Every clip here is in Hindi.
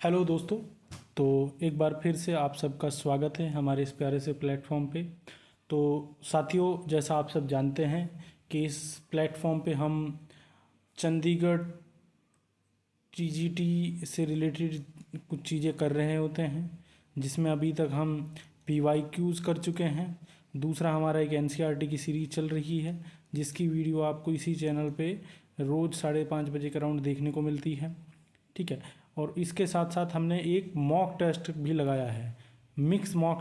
हेलो दोस्तों। तो एक बार फिर से आप सबका स्वागत है हमारे इस प्यारे से प्लेटफॉर्म पे। तो साथियों, जैसा आप सब जानते हैं कि इस प्लेटफॉर्म पे हम चंडीगढ़ टीजीटी से रिलेटेड कुछ चीज़ें कर रहे होते हैं, जिसमें अभी तक हम पीवाईक्यूज़ कर चुके हैं। दूसरा हमारा एक एनसीईआरटी की सीरीज़ चल रही है, जिसकी वीडियो आपको इसी चैनल पे रोज़ 5:30 बजे के अराउंड देखने को मिलती है। ठीक है। और इसके साथ साथ हमने एक मॉक टेस्ट भी लगाया है, मिक्स मॉक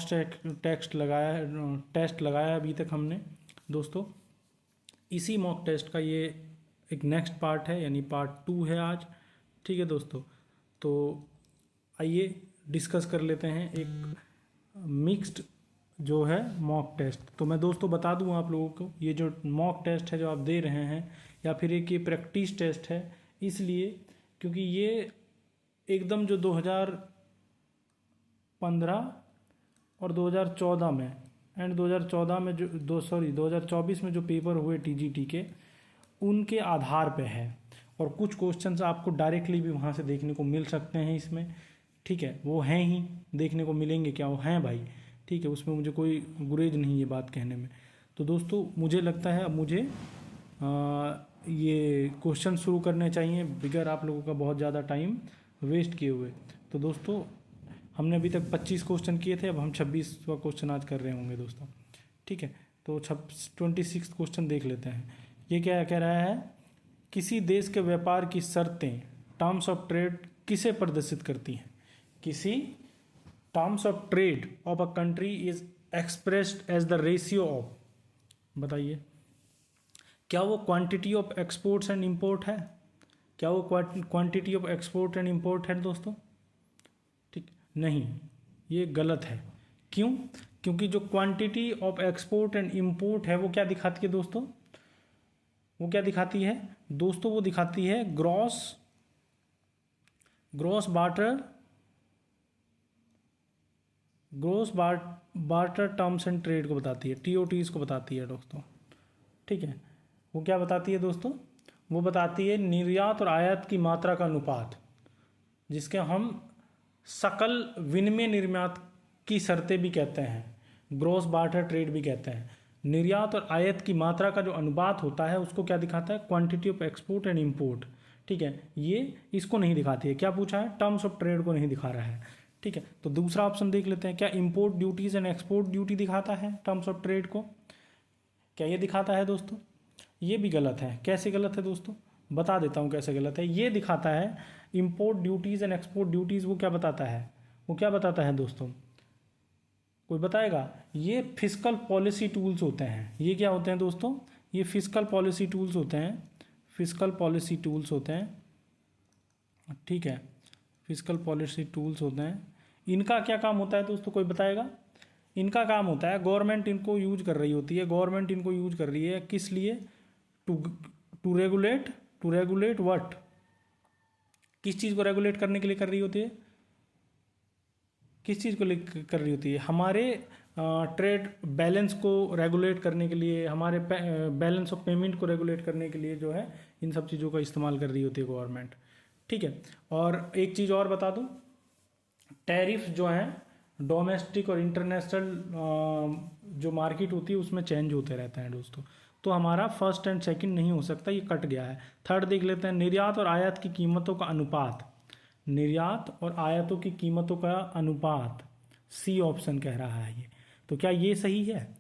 टेस्ट लगाया है अभी तक हमने दोस्तों। इसी मॉक टेस्ट का ये एक नेक्स्ट पार्ट है, यानी पार्ट 2 है आज। ठीक है दोस्तों, तो आइए डिस्कस कर लेते हैं एक मिक्स्ड जो है मॉक टेस्ट। तो मैं दोस्तों बता दूं आप लोगों को, ये जो मॉक टेस्ट है जो आप दे रहे हैं, या फिर एक ये प्रैक्टिस टेस्ट है, इसलिए क्योंकि ये एकदम जो 2015 और 2014 में एंड 2014 में जो 2024 में जो पेपर हुए टीजीटी के, उनके आधार पे है। और कुछ क्वेश्चंस आपको डायरेक्टली भी वहाँ से देखने को मिल सकते हैं इसमें। ठीक है, वो हैं ही, देखने को मिलेंगे क्या, वो हैं भाई। ठीक है, उसमें मुझे कोई गुरेज नहीं है बात कहने में। तो दोस्तों मुझे लगता है अब मुझे ये क्वेश्चन शुरू करने चाहिए बिगर आप लोगों का बहुत ज़्यादा टाइम वेस्ट किए हुए। तो दोस्तों हमने अभी तक 25 क्वेश्चन किए थे, अब हम 26वां क्वेश्चन आज कर रहे होंगे दोस्तों। ठीक है, तो 26 क्वेश्चन देख लेते हैं। ये क्या कह रहा है, किसी देश के व्यापार की शर्तें टर्म्स ऑफ ट्रेड किसे प्रदर्शित करती हैं। किसी terms of trade of a country is expressed as the ratio of, बताइए क्या वो quantity of exports and import है। क्या वो quantity of export and import है दोस्तों। ठीक, नहीं, ये गलत है। क्यों? क्योंकि जो quantity of export and import है वो क्या दिखाती है दोस्तों, वो क्या दिखाती है दोस्तों, वो दिखाती है gross barter terms and trade को बताती है, टीओटीज को बताती है दोस्तों। ठीक है, वो क्या बताती है दोस्तों, वो बताती है निर्यात और आयात की मात्रा का अनुपात, जिसके हम सकल विनिमय निर्यात की शर्तें भी कहते हैं, ग्रॉस बार्टर ट्रेड भी कहते हैं। निर्यात और आयात की मात्रा का जो अनुपात होता है उसको क्या दिखाता है, quantity of export and import. ठीक है, ये इसको नहीं दिखाती है। क्या पूछा है, टर्म्स ऑफ ट्रेड को नहीं दिखा रहा है। ठीक है, तो दूसरा ऑप्शन देख लेते हैं, क्या import duties and export duty दिखाता है टर्म्स ऑफ ट्रेड को, क्या ये दिखाता है दोस्तों। ये भी गलत है। कैसे गलत है दोस्तों, बता देता हूँ कैसे गलत है। ये दिखाता है import duties and export duties, वो क्या बताता है, वो क्या बताता है दोस्तों, कोई बताएगा। ये फिस्कल पॉलिसी टूल्स होते हैं। ये क्या होते हैं दोस्तों, ये फिस्कल पॉलिसी टूल्स होते हैं, फिस्कल पॉलिसी टूल्स होते हैं। ठीक है, फिस्कल पॉलिसी टूल्स होते हैं। इनका क्या काम होता है दोस्तों, कोई बताएगा। इनका काम होता है, गवर्नमेंट इनको यूज कर रही होती है, गवर्नमेंट इनको यूज कर रही है किस लिए, टू रेगुलेट व्हाट, किस चीज़ को रेगुलेट करने के लिए कर रही होती है, किस चीज़ को कर रही होती है, हमारे ट्रेड बैलेंस को रेगुलेट करने के लिए, हमारे बैलेंस ऑफ पेमेंट को रेगुलेट करने के लिए जो है इन सब चीज़ों का इस्तेमाल कर रही होती है गवर्नमेंट। ठीक है, और एक चीज़ और बता दूं, टैरिफ जो है डोमेस्टिक और इंटरनेशनल जो मार्केट होती है उसमें चेंज होते रहते हैं दोस्तों। तो हमारा फर्स्ट एंड सेकंड नहीं हो सकता, ये कट गया है। थर्ड देख लेते हैं, निर्यात और आयात की कीमतों का अनुपात, निर्यात और आयातों की कीमतों का अनुपात, सी ऑप्शन कह रहा है ये। तो क्या ये सही है,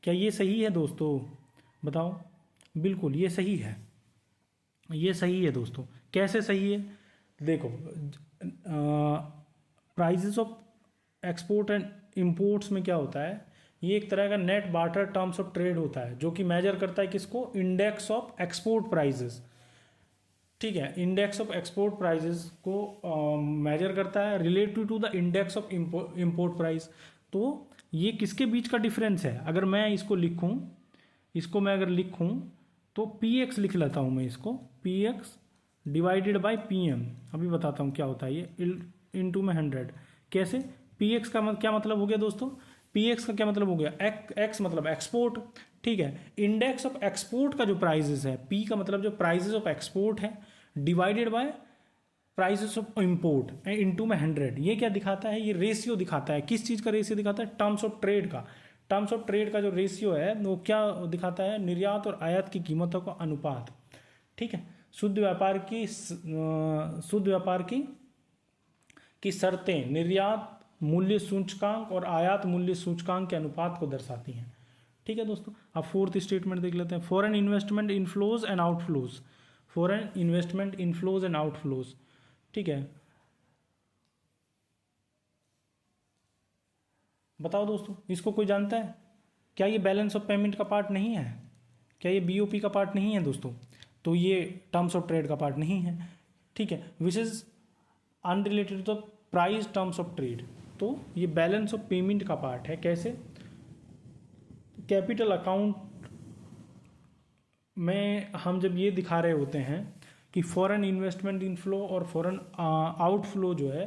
क्या ये सही है दोस्तों, बताओ। बिल्कुल ये सही है, ये सही है दोस्तों। कैसे सही है, देखो prices of export and imports में क्या होता है, ये एक तरह का net barter terms of trade होता है, जो कि मेजर करता है किसको, इंडेक्स ऑफ एक्सपोर्ट प्राइजेस। ठीक है, इंडेक्स ऑफ एक्सपोर्ट प्राइजेस को मेजर करता है relative to the index of import price. तो ये किसके बीच का डिफरेंस है, अगर मैं इसको लिखूं, इसको मैं अगर लिखूं तो पी एक्स लिख लेता हूं मैं इसको, P X divided by P M. अभी बताता हूं क्या होता है ये, इंटू में 100। कैसे, पी एक्स का क्या मतलब हो गया दोस्तों, पी एक्स का क्या मतलब हो गया, एक्स मतलब एक्सपोर्ट। ठीक है, इंडेक्स ऑफ एक्सपोर्ट का जो प्राइजेस है, पी का मतलब जो प्राइजेस ऑफ एक्सपोर्ट है, divided by prices of import into में 100। ये क्या दिखाता है, ये रेशियो दिखाता है, किस चीज़ का रेशियो दिखाता है, टर्म्स ऑफ ट्रेड का। टर्म्स ऑफ ट्रेड का जो रेशियो है वो क्या दिखाता है, निर्यात और आयात की कीमतों का अनुपात। ठीक है, शुद्ध व्यापार की शर्तें निर्यात मूल्य सूचकांक और आयात मूल्य सूचकांक के अनुपात को दर्शाती हैं। ठीक है दोस्तों, अब फोर्थ स्टेटमेंट देख लेते हैं, foreign investment inflows and outflows. Foreign investment inflows and outflows, ठीक है। बताओ दोस्तों, इसको कोई जानता है? क्या ये बैलेंस ऑफ पेमेंट का पार्ट नहीं है? क्या ये बीओपी का पार्ट नहीं है दोस्तों? तो ये टर्म्स ऑफ ट्रेड का पार्ट नहीं है। ठीक है, which is unrelated to the price terms of trade. तो ये बैलेंस ऑफ पेमेंट का पार्ट है। कैसे? कैपिटल अकाउंट में हम जब ये दिखा रहे होते हैं कि फॉरेन इन्वेस्टमेंट इनफ्लो और फॉरेन आउटफ्लो जो है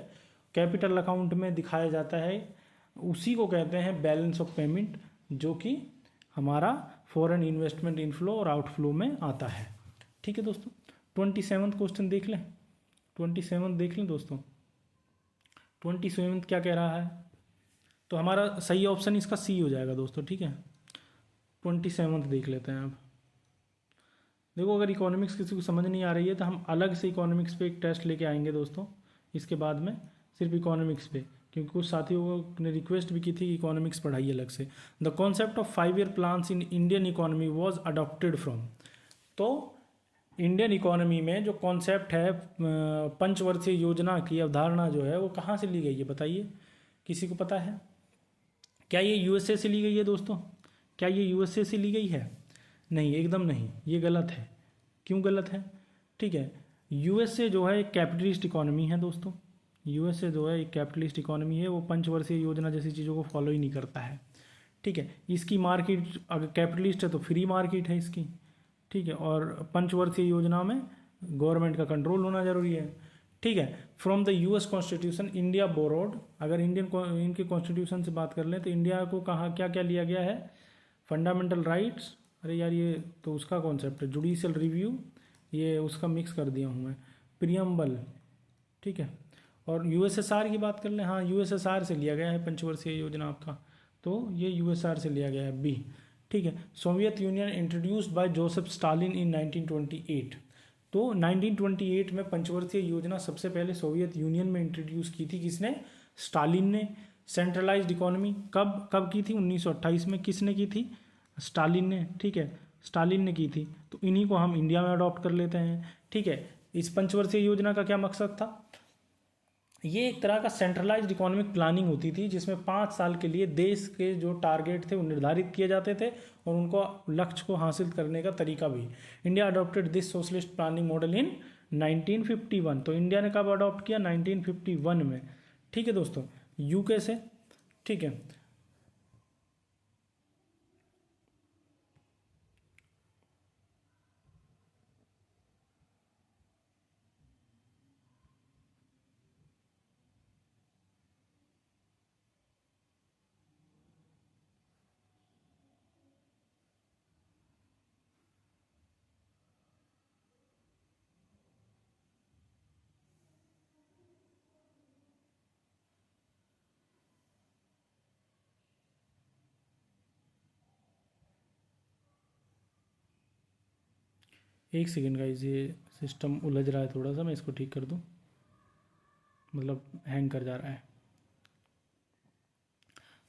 कैपिटल अकाउंट में दिखाया जाता है, उसी को कहते हैं बैलेंस ऑफ पेमेंट, जो कि हमारा फॉरेन इन्वेस्टमेंट इनफ्लो और आउटफ्लो में आता है। ठीक है दोस्तों, 27वां क्वेश्चन देख लें। 27वां देख लें दोस्तों। 27वां क्या कह रहा है? तो हमारा सही ऑप्शन इसका सी हो जाएगा दोस्तों। ठीक है, 27वां देख लेते हैं। अब देखो, अगर इकोनॉमिक्स किसी को समझ नहीं आ रही है तो हम अलग से इकोनॉमिक्स पे एक टेस्ट लेके आएंगे दोस्तों इसके बाद में, सिर्फ इकोनॉमिक्स पे, क्योंकि कुछ साथियों ने रिक्वेस्ट भी की थी कि इकोनॉमिक्स पढ़ाइए अलग से। The concept of 5 year plans in Indian economy was adopted from. तो इंडियन इकोनॉमी में जो कॉन्सेप्ट है पंचवर्षीय योजना की अवधारणा जो है वो कहाँ से ली गई है, बताइए, किसी को पता है? क्या ये यूएसए से ली गई है दोस्तों? क्या ये यूएसए से ली गई है? नहीं, एकदम नहीं, ये गलत है। क्यों गलत है? ठीक है, यूएसए जो है एक कैपिटलिस्ट इकोनॉमी है दोस्तों। यूएसए जो है एक कैपिटलिस्ट इकोनॉमी है, वो पंचवर्षीय योजना जैसी चीज़ों को फॉलो ही नहीं करता है। ठीक है, इसकी मार्केट अगर कैपिटलिस्ट है तो फ्री मार्केट है इसकी। ठीक है, और पंचवर्षीय योजना में गवर्नमेंट का कंट्रोल होना जरूरी है। ठीक है, from the US constitution India borrowed, अगर इनके कॉन्स्टिट्यूशन से बात कर लें तो इंडिया को कहाँ क्या क्या लिया गया है? फंडामेंटल राइट्स, अरे यार ये तो उसका कॉन्सेप्ट है, जुडिशियल रिव्यू, ये उसका मिक्स कर दिया हूँ मैं, प्रियम्बल। ठीक है, और यूएसएसआर की बात कर लें, हाँ यूएसएसआर से लिया गया है पंचवर्षीय योजना आपका, तो ये यूएसआर से लिया गया है, बी। ठीक है, Soviet Union introduced by Joseph Stalin in 1928। तो 1928 में पंचवर्षीय योजना सबसे पहले सोवियत यूनियन में इंट्रोड्यूस की थी। किसने? स्टालिन ने। सेंट्रलाइज्ड इकोनॉमी कब की थी? 1928 में। किसने की थी? स्टालिन ने। ठीक है, स्टालिन ने की थी। तो इन्हीं को हम इंडिया में अडॉप्ट कर लेते हैं। ठीक है, इस पंचवर्षीय योजना का क्या मकसद था? ये एक तरह का सेंट्रलाइज्ड इकोनॉमिक प्लानिंग होती थी, जिसमें 5 साल के लिए देश के जो टारगेट थे वो निर्धारित किए जाते थे और उनको लक्ष्य को हासिल करने का तरीका भी। India adopted this socialist planning model in 1951। तो इंडिया ने कब अडॉप्ट किया? 1951 में। ठीक है दोस्तों, यूके से। ठीक है, एक सेकेंड गाइस, ये सिस्टम उलझ रहा है थोड़ा सा, मैं इसको ठीक कर दूं, मतलब हैंग कर जा रहा है।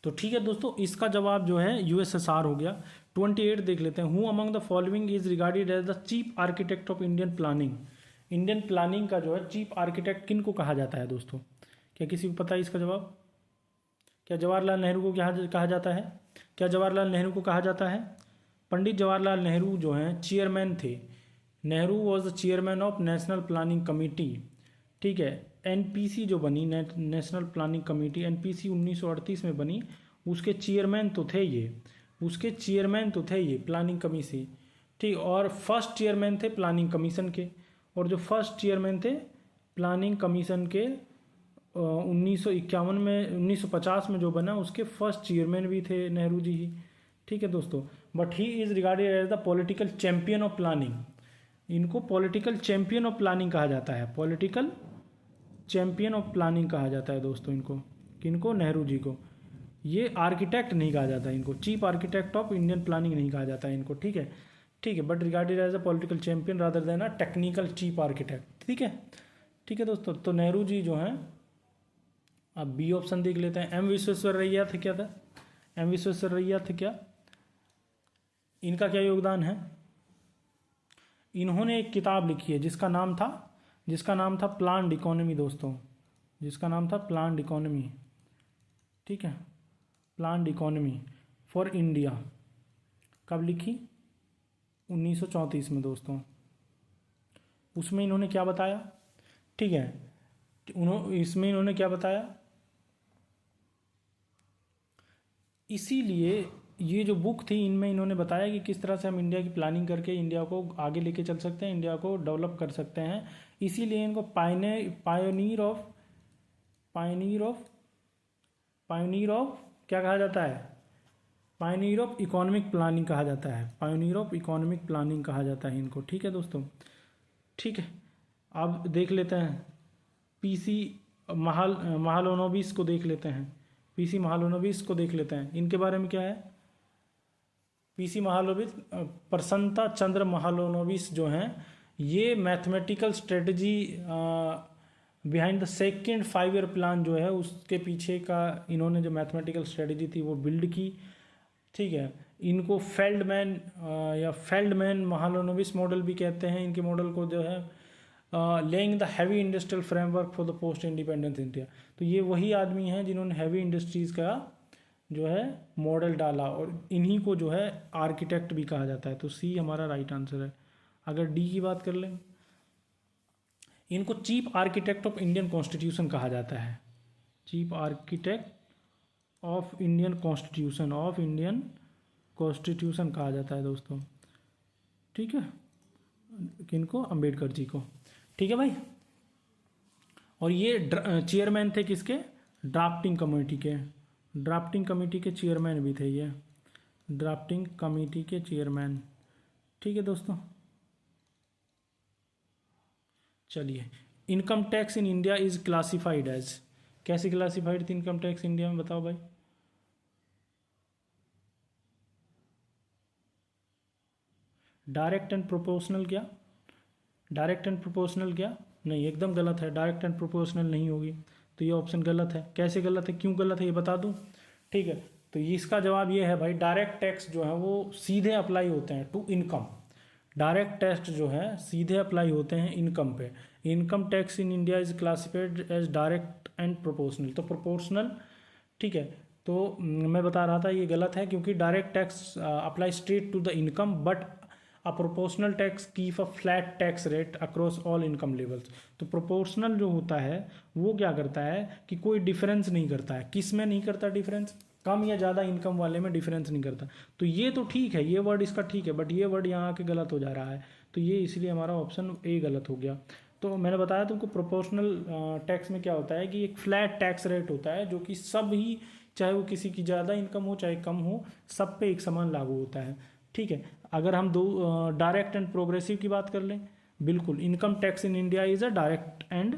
तो ठीक है दोस्तों, इसका जवाब जो है यूएसएसआर हो गया। 28 देख लेते हैं। Who among the following is regarded as the chief architect of Indian planning. Indian planning का जो है चीफ आर्किटेक्ट किन को कहा जाता है दोस्तों? क्या किसी को पता है इसका जवाब? क्या जवाहरलाल नेहरू को क्या कहा जाता है? क्या जवाहरलाल नेहरू को कहा जाता है? पंडित जवाहरलाल नेहरू जो हैं चेयरमैन थे। Nehru was the chairman of national planning committee. ठीक है, एनपीसी जो बनी, नेशनल प्लानिंग कमेटी, एनपीसी 1938 में बनी, उसके चेयरमैन तो थे ये, प्लानिंग कमीशन। ठीक, और फर्स्ट चेयरमैन थे प्लानिंग कमीशन के, और जो फर्स्ट चेयरमैन थे प्लानिंग कमीशन के 1951 में, 1950 में जो बना, उसके फर्स्ट चेयरमैन भी थे नेहरू जी ही। ठीक है दोस्तों, but he is regarded as the political champion of planning. इनको पॉलिटिकल चैंपियन ऑफ प्लानिंग कहा जाता है, पॉलिटिकल चैंपियन ऑफ प्लानिंग कहा जाता है दोस्तों इनको। किनको? नेहरू जी को। ये आर्किटेक्ट नहीं कहा जाता इनको, chief architect of Indian planning नहीं कहा जाता है इनको, ठीक है, ठीक है, but regarded as a political champion rather than a technical chief architect, ठीक है, ठीक है दोस्तों। तो नेहरू जी जो हैं, अब बी ऑप्शन देख लेते हैं। एम विश्वेश्वरैया थे क्या था? एम विश्वेश्वरैया थे क्या? इनका क्या योगदान है? इन्होंने एक किताब लिखी है जिसका नाम था प्लान्ड इकोनॉमी दोस्तों, जिसका नाम था प्लान्ड इकोनॉमी, ठीक है, प्लान्ड इकोनॉमी फॉर इंडिया। कब लिखी? 1934 में दोस्तों। उसमें इन्होंने क्या बताया? ठीक है, इसमें इन्होंने क्या बताया? इसीलिए ये जो बुक थी इनमें इन्होंने बताया कि किस तरह से हम इंडिया की प्लानिंग करके इंडिया को आगे लेके चल सकते हैं, इंडिया को डेवलप कर सकते हैं। इसीलिए इनको पायोनियर ऑफ क्या कहा जाता है? पायोनियर ऑफ इकोनॉमिक प्लानिंग कहा जाता है, पायोनियर ऑफ इकोनॉमिक प्लानिंग कहा जाता है इनको, ठीक है दोस्तों, ठीक है। अब देख लेते हैं पीसी महालनोबिस को देख लेते हैं, पीसी महालनोबिस को देख लेते हैं। इनके बारे में क्या है? पीसी महालनोबिस, प्रसन्नता चंद्र महालनोबिस जो हैं, ये mathematical strategy behind the second 5 year plan जो है उसके पीछे का इन्होंने जो मैथमेटिकल स्ट्रेटजी थी वो बिल्ड की, ठीक है। इनको फेल्डमैन महालनोबिस मॉडल भी कहते हैं। इनके मॉडल को जो है laying the heavy industrial framework for the post independence India. तो ये वही आदमी हैं जिन्होंने हैवी इंडस्ट्रीज़ का जो है मॉडल डाला, और इन्हीं को जो है आर्किटेक्ट भी कहा जाता है। तो सी हमारा राइट आंसर है। अगर डी की बात कर लें, इनको chief architect of Indian constitution कहा जाता है, chief architect of Indian constitution कहा जाता है दोस्तों, ठीक है। किनको? अंबेडकर जी को, ठीक है भाई। और ये चेयरमैन थे किसके? ड्राफ्टिंग कमेटी के चेयरमैन भी थे ये, ड्राफ्टिंग कमेटी के चेयरमैन, ठीक है दोस्तों। चलिए, income tax in India is classified as, कैसे क्लासिफाइड थी इनकम टैक्स इंडिया में, बताओ भाई। डायरेक्ट एंड प्रोपोर्शनल क्या? डायरेक्ट एंड प्रोपोर्शनल क्या? नहीं, एकदम गलत है, डायरेक्ट एंड प्रोपोर्शनल नहीं होगी, तो ये ऑप्शन गलत है। कैसे गलत है, क्यों गलत है ये बता दूं, ठीक है। तो इसका जवाब ये है भाई, डायरेक्ट टैक्स जो है वो सीधे अप्लाई होते हैं टू इनकम, डायरेक्ट टैक्स जो है सीधे अप्लाई होते हैं इनकम पे। Income tax in India is classified as direct and proportional, तो प्रोपोर्शनल, ठीक है। तो मैं बता रहा था ये गलत है, क्योंकि direct tax apply straight to the income, but a proportional tax keep a flat tax rate across all income levels. तो प्रोपोर्शनल जो होता है वो क्या करता है कि कोई डिफरेंस नहीं करता है, किस में नहीं करता डिफरेंस, कम या ज़्यादा इनकम वाले में डिफरेंस नहीं करता। तो ये तो ठीक है, ये वर्ड इसका ठीक है, बट ये वर्ड यहाँ आके गलत हो जा रहा है, तो ये इसलिए हमारा ऑप्शन ए गलत हो गया। तो मैंने बताया तुमको प्रोपोर्शनल टैक्स में क्या होता है कि एक फ्लैट टैक्स रेट होता है जो कि सब ही, चाहे वो किसी की ज़्यादा इनकम हो चाहे कम हो, सब पे एक समान लागू होता है, ठीक है। अगर हम दो डायरेक्ट एंड प्रोग्रेसिव की बात कर लें, बिल्कुल income tax in India is a direct and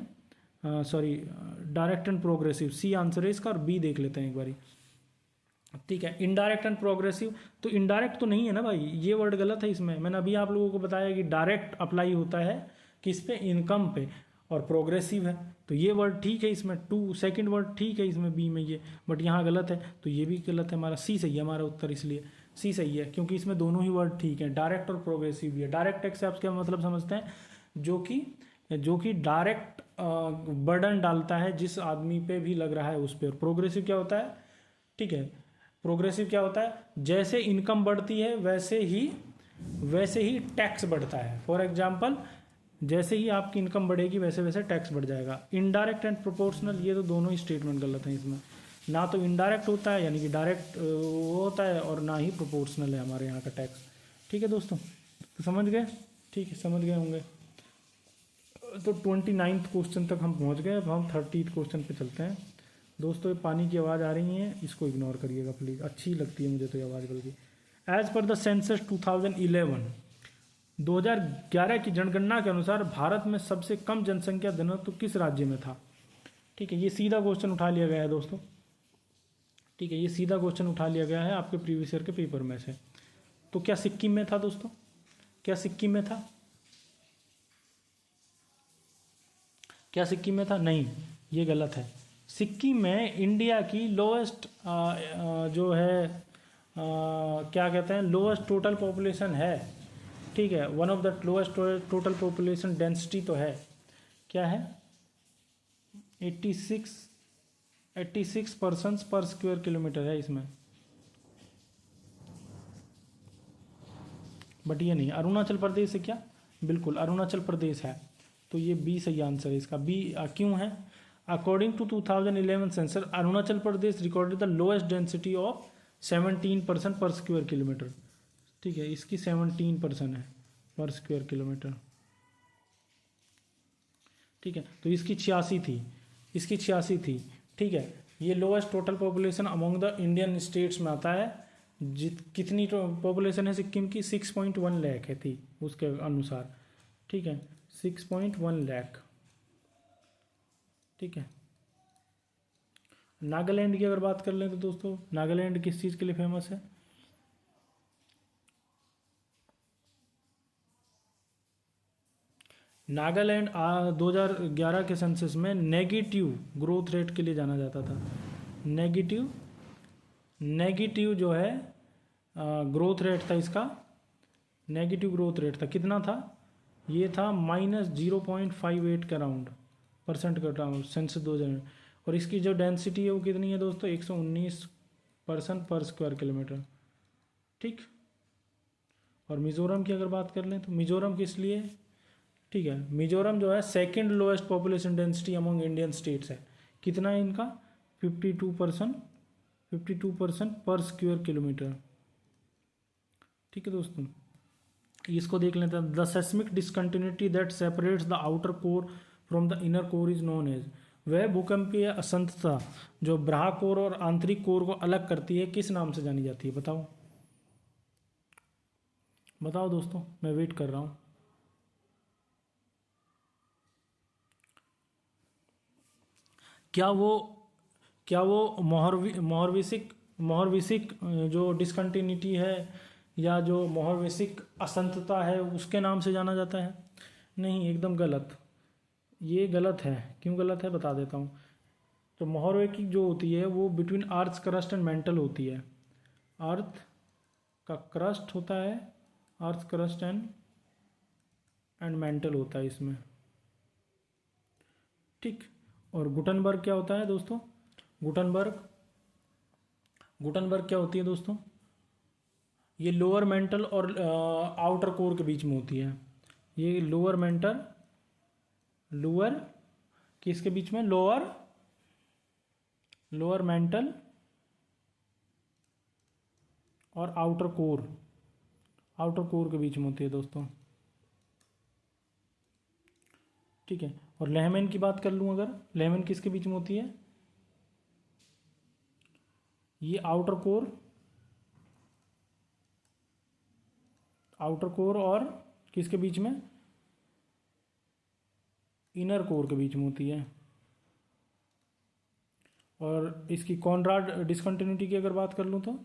progressive, C answer है इसका, और बी देख लेते हैं एक बारी, ठीक है। इनडायरेक्ट एंड प्रोग्रेसिव, तो इनडायरेक्ट तो नहीं है ना भाई, ये वर्ड गलत है इसमें। मैंने अभी आप लोगों को बताया कि डायरेक्ट अप्लाई होता है किस पे, इनकम पे, और प्रोग्रेसिव है, तो ये वर्ड ठीक है इसमें, सेकंड वर्ड ठीक है इसमें बी में ये, बट यहाँ गलत है, तो ये भी गलत है, हमारा सी सही है हमारा उत्तर, इसलिए सी सही है, क्योंकि इसमें दोनों ही वर्ड ठीक है, डायरेक्ट और प्रोग्रेसिव भी है। डायरेक्ट टैक्स से आप क्या मतलब समझते हैं, जो कि डायरेक्ट बर्डन डालता है जिस आदमी पे भी लग रहा है उस पर। प्रोग्रेसिव क्या होता है, ठीक है, प्रोग्रेसिव क्या होता है, जैसे इनकम बढ़ती है वैसे ही टैक्स बढ़ता है। फॉर एग्जाम्पल, जैसे ही आपकी इनकम बढ़ेगी वैसे वैसे टैक्स बढ़ जाएगा। इनडायरेक्ट एंड प्रोपोर्शनल, ये तो दोनों ही स्टेटमेंट गलत हैं इसमें, ना तो इनडायरेक्ट होता है यानी कि डायरेक्ट वो होता है, और ना ही प्रोपोर्शनल है हमारे यहाँ का टैक्स, ठीक है दोस्तों। तो समझ गए, ठीक है, समझ गए होंगे। तो 29th क्वेश्चन तक हम पहुँच गए, अब हम 30th क्वेश्चन पे चलते हैं। दोस्तों, ये पानी की आवाज़ आ रही है, इसको इग्नोर करिएगा प्लीज़, अच्छी लगती है मुझे तो ये आवाज़ बल्कि। एज पर द सेंसस 2011 की जनगणना के अनुसार भारत में सबसे कम जनसंख्या घनत्व किस राज्य में था? ठीक है, ये सीधा क्वेश्चन उठा लिया गया है दोस्तों। ठीक है, ये सीधा क्वेश्चन उठा लिया गया है आपके प्रीवियस ईयर के पेपर में से। तो क्या सिक्किम में था दोस्तों? क्या सिक्किम में था? क्या सिक्किम में था? नहीं, ये गलत है। सिक्किम में इंडिया की लोएस्ट जो है क्या कहते हैं, लोएस्ट टोटल पॉपुलेशन है। ठीक है, one of the lowest total population density तो है। क्या है? 86 पर्सन्स पर स्क्वायर किलोमीटर है इसमें। बट ये नहीं, अरुणाचल प्रदेश है क्या? बिल्कुल अरुणाचल प्रदेश है। तो ये बी सही आंसर है इसका। बी क्यों है? According to 2011 census, Arunachal Pradesh recorded the lowest density of 17% per square kilometre. ठीक है, इसकी 17% है पर स्क्वायर किलोमीटर। ठीक है, तो इसकी 86 थी, इसकी 86 थी। ठीक है, ये lowest total population among the Indian states में आता है। कितनी पॉपुलेशन है सिक्किम की? 6.1 लाख है थी उसके अनुसार। ठीक है, 6.1 लाख। ठीक है, नागालैंड की अगर बात कर लें तो दोस्तों, नागालैंड किस चीज़ के लिए फेमस है? नागालैंड 2011 के सेंसस में नेगेटिव ग्रोथ रेट के लिए जाना जाता था। नेगेटिव जो है ग्रोथ रेट था इसका, नेगेटिव ग्रोथ रेट था। कितना था? ये था -0.58 के अराउंड परसेंट के अराउंड सेंसस 2000। और इसकी जो डेंसिटी है वो कितनी है दोस्तों? 119 पर्सन पर स्क्वायर किलोमीटर। ठीक, और मिज़ोरम की अगर बात कर लें तो मिज़ोरम किस लिए? ठीक है, मिज़ोरम जो है second lowest population density among Indian states है। कितना है इनका? 52% पर स्क्वायर किलोमीटर। ठीक है दोस्तों, इसको देख लेते हैं। The seismic discontinuity that separates the outer core from the inner core is known as. वह भूकंपीय असंतता जो बाह्य कोर और आंतरिक कोर को अलग करती है किस नाम से जानी जाती है? बताओ बताओ दोस्तों, मैं वेट कर रहा हूँ। क्या वो मोहरविसिक जो डिसकंटिन्यूटी है या जो मोहरविसिक असंतता है उसके नाम से जाना जाता है? नहीं, एकदम गलत। ये गलत है। क्यों गलत है बता देता हूँ। तो मोहरविसिक जो होती है वो between earth crust and mental होती है। अर्थ का क्रस्ट होता है, अर्थ क्रस्ट एंड मेंटल होता है इसमें। ठीक, और गुटनबर्ग क्या होता है दोस्तों? गुटनबर्ग क्या होती है दोस्तों? ये लोअर मेंटल और आउटर कोर के बीच में होती है। ये लोअर किसके बीच में? लोअर मेंटल और आउटर कोर के बीच में होती है दोस्तों। ठीक है, और लेहमैन की बात कर लूँ अगर, लेहमैन किसके बीच में होती है? ये आउटर कोर और किसके बीच में? इनर कोर के बीच में होती है। और इसकी कॉनराड डिसकंटिन्यूटी की अगर बात कर लूँ तो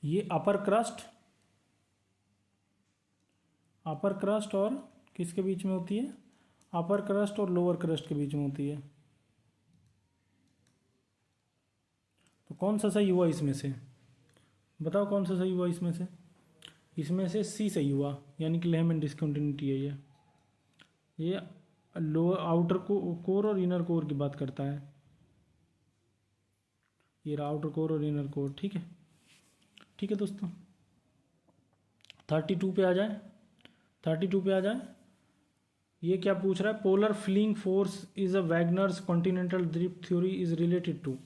ये अपर क्रस्ट और किसके बीच में होती है? अपर क्रस्ट और लोअर क्रस्ट के बीच में होती है। तो कौन सा सही हुआ इसमें से? बताओ कौन सा सही हुआ इसमें से? इसमें से सी सही हुआ, यानी कि लेहमैन डिसकंटिन्यूटी है ये लोअर आउटर कोर और इनर कोर की बात करता है। ये रहा आउटर कोर और इनर कोर। ठीक है दोस्तों, 32 पे आ जाए। ये क्या पूछ रहा है? Polar fling force is a Wegener's continental द्वीप theory is related to.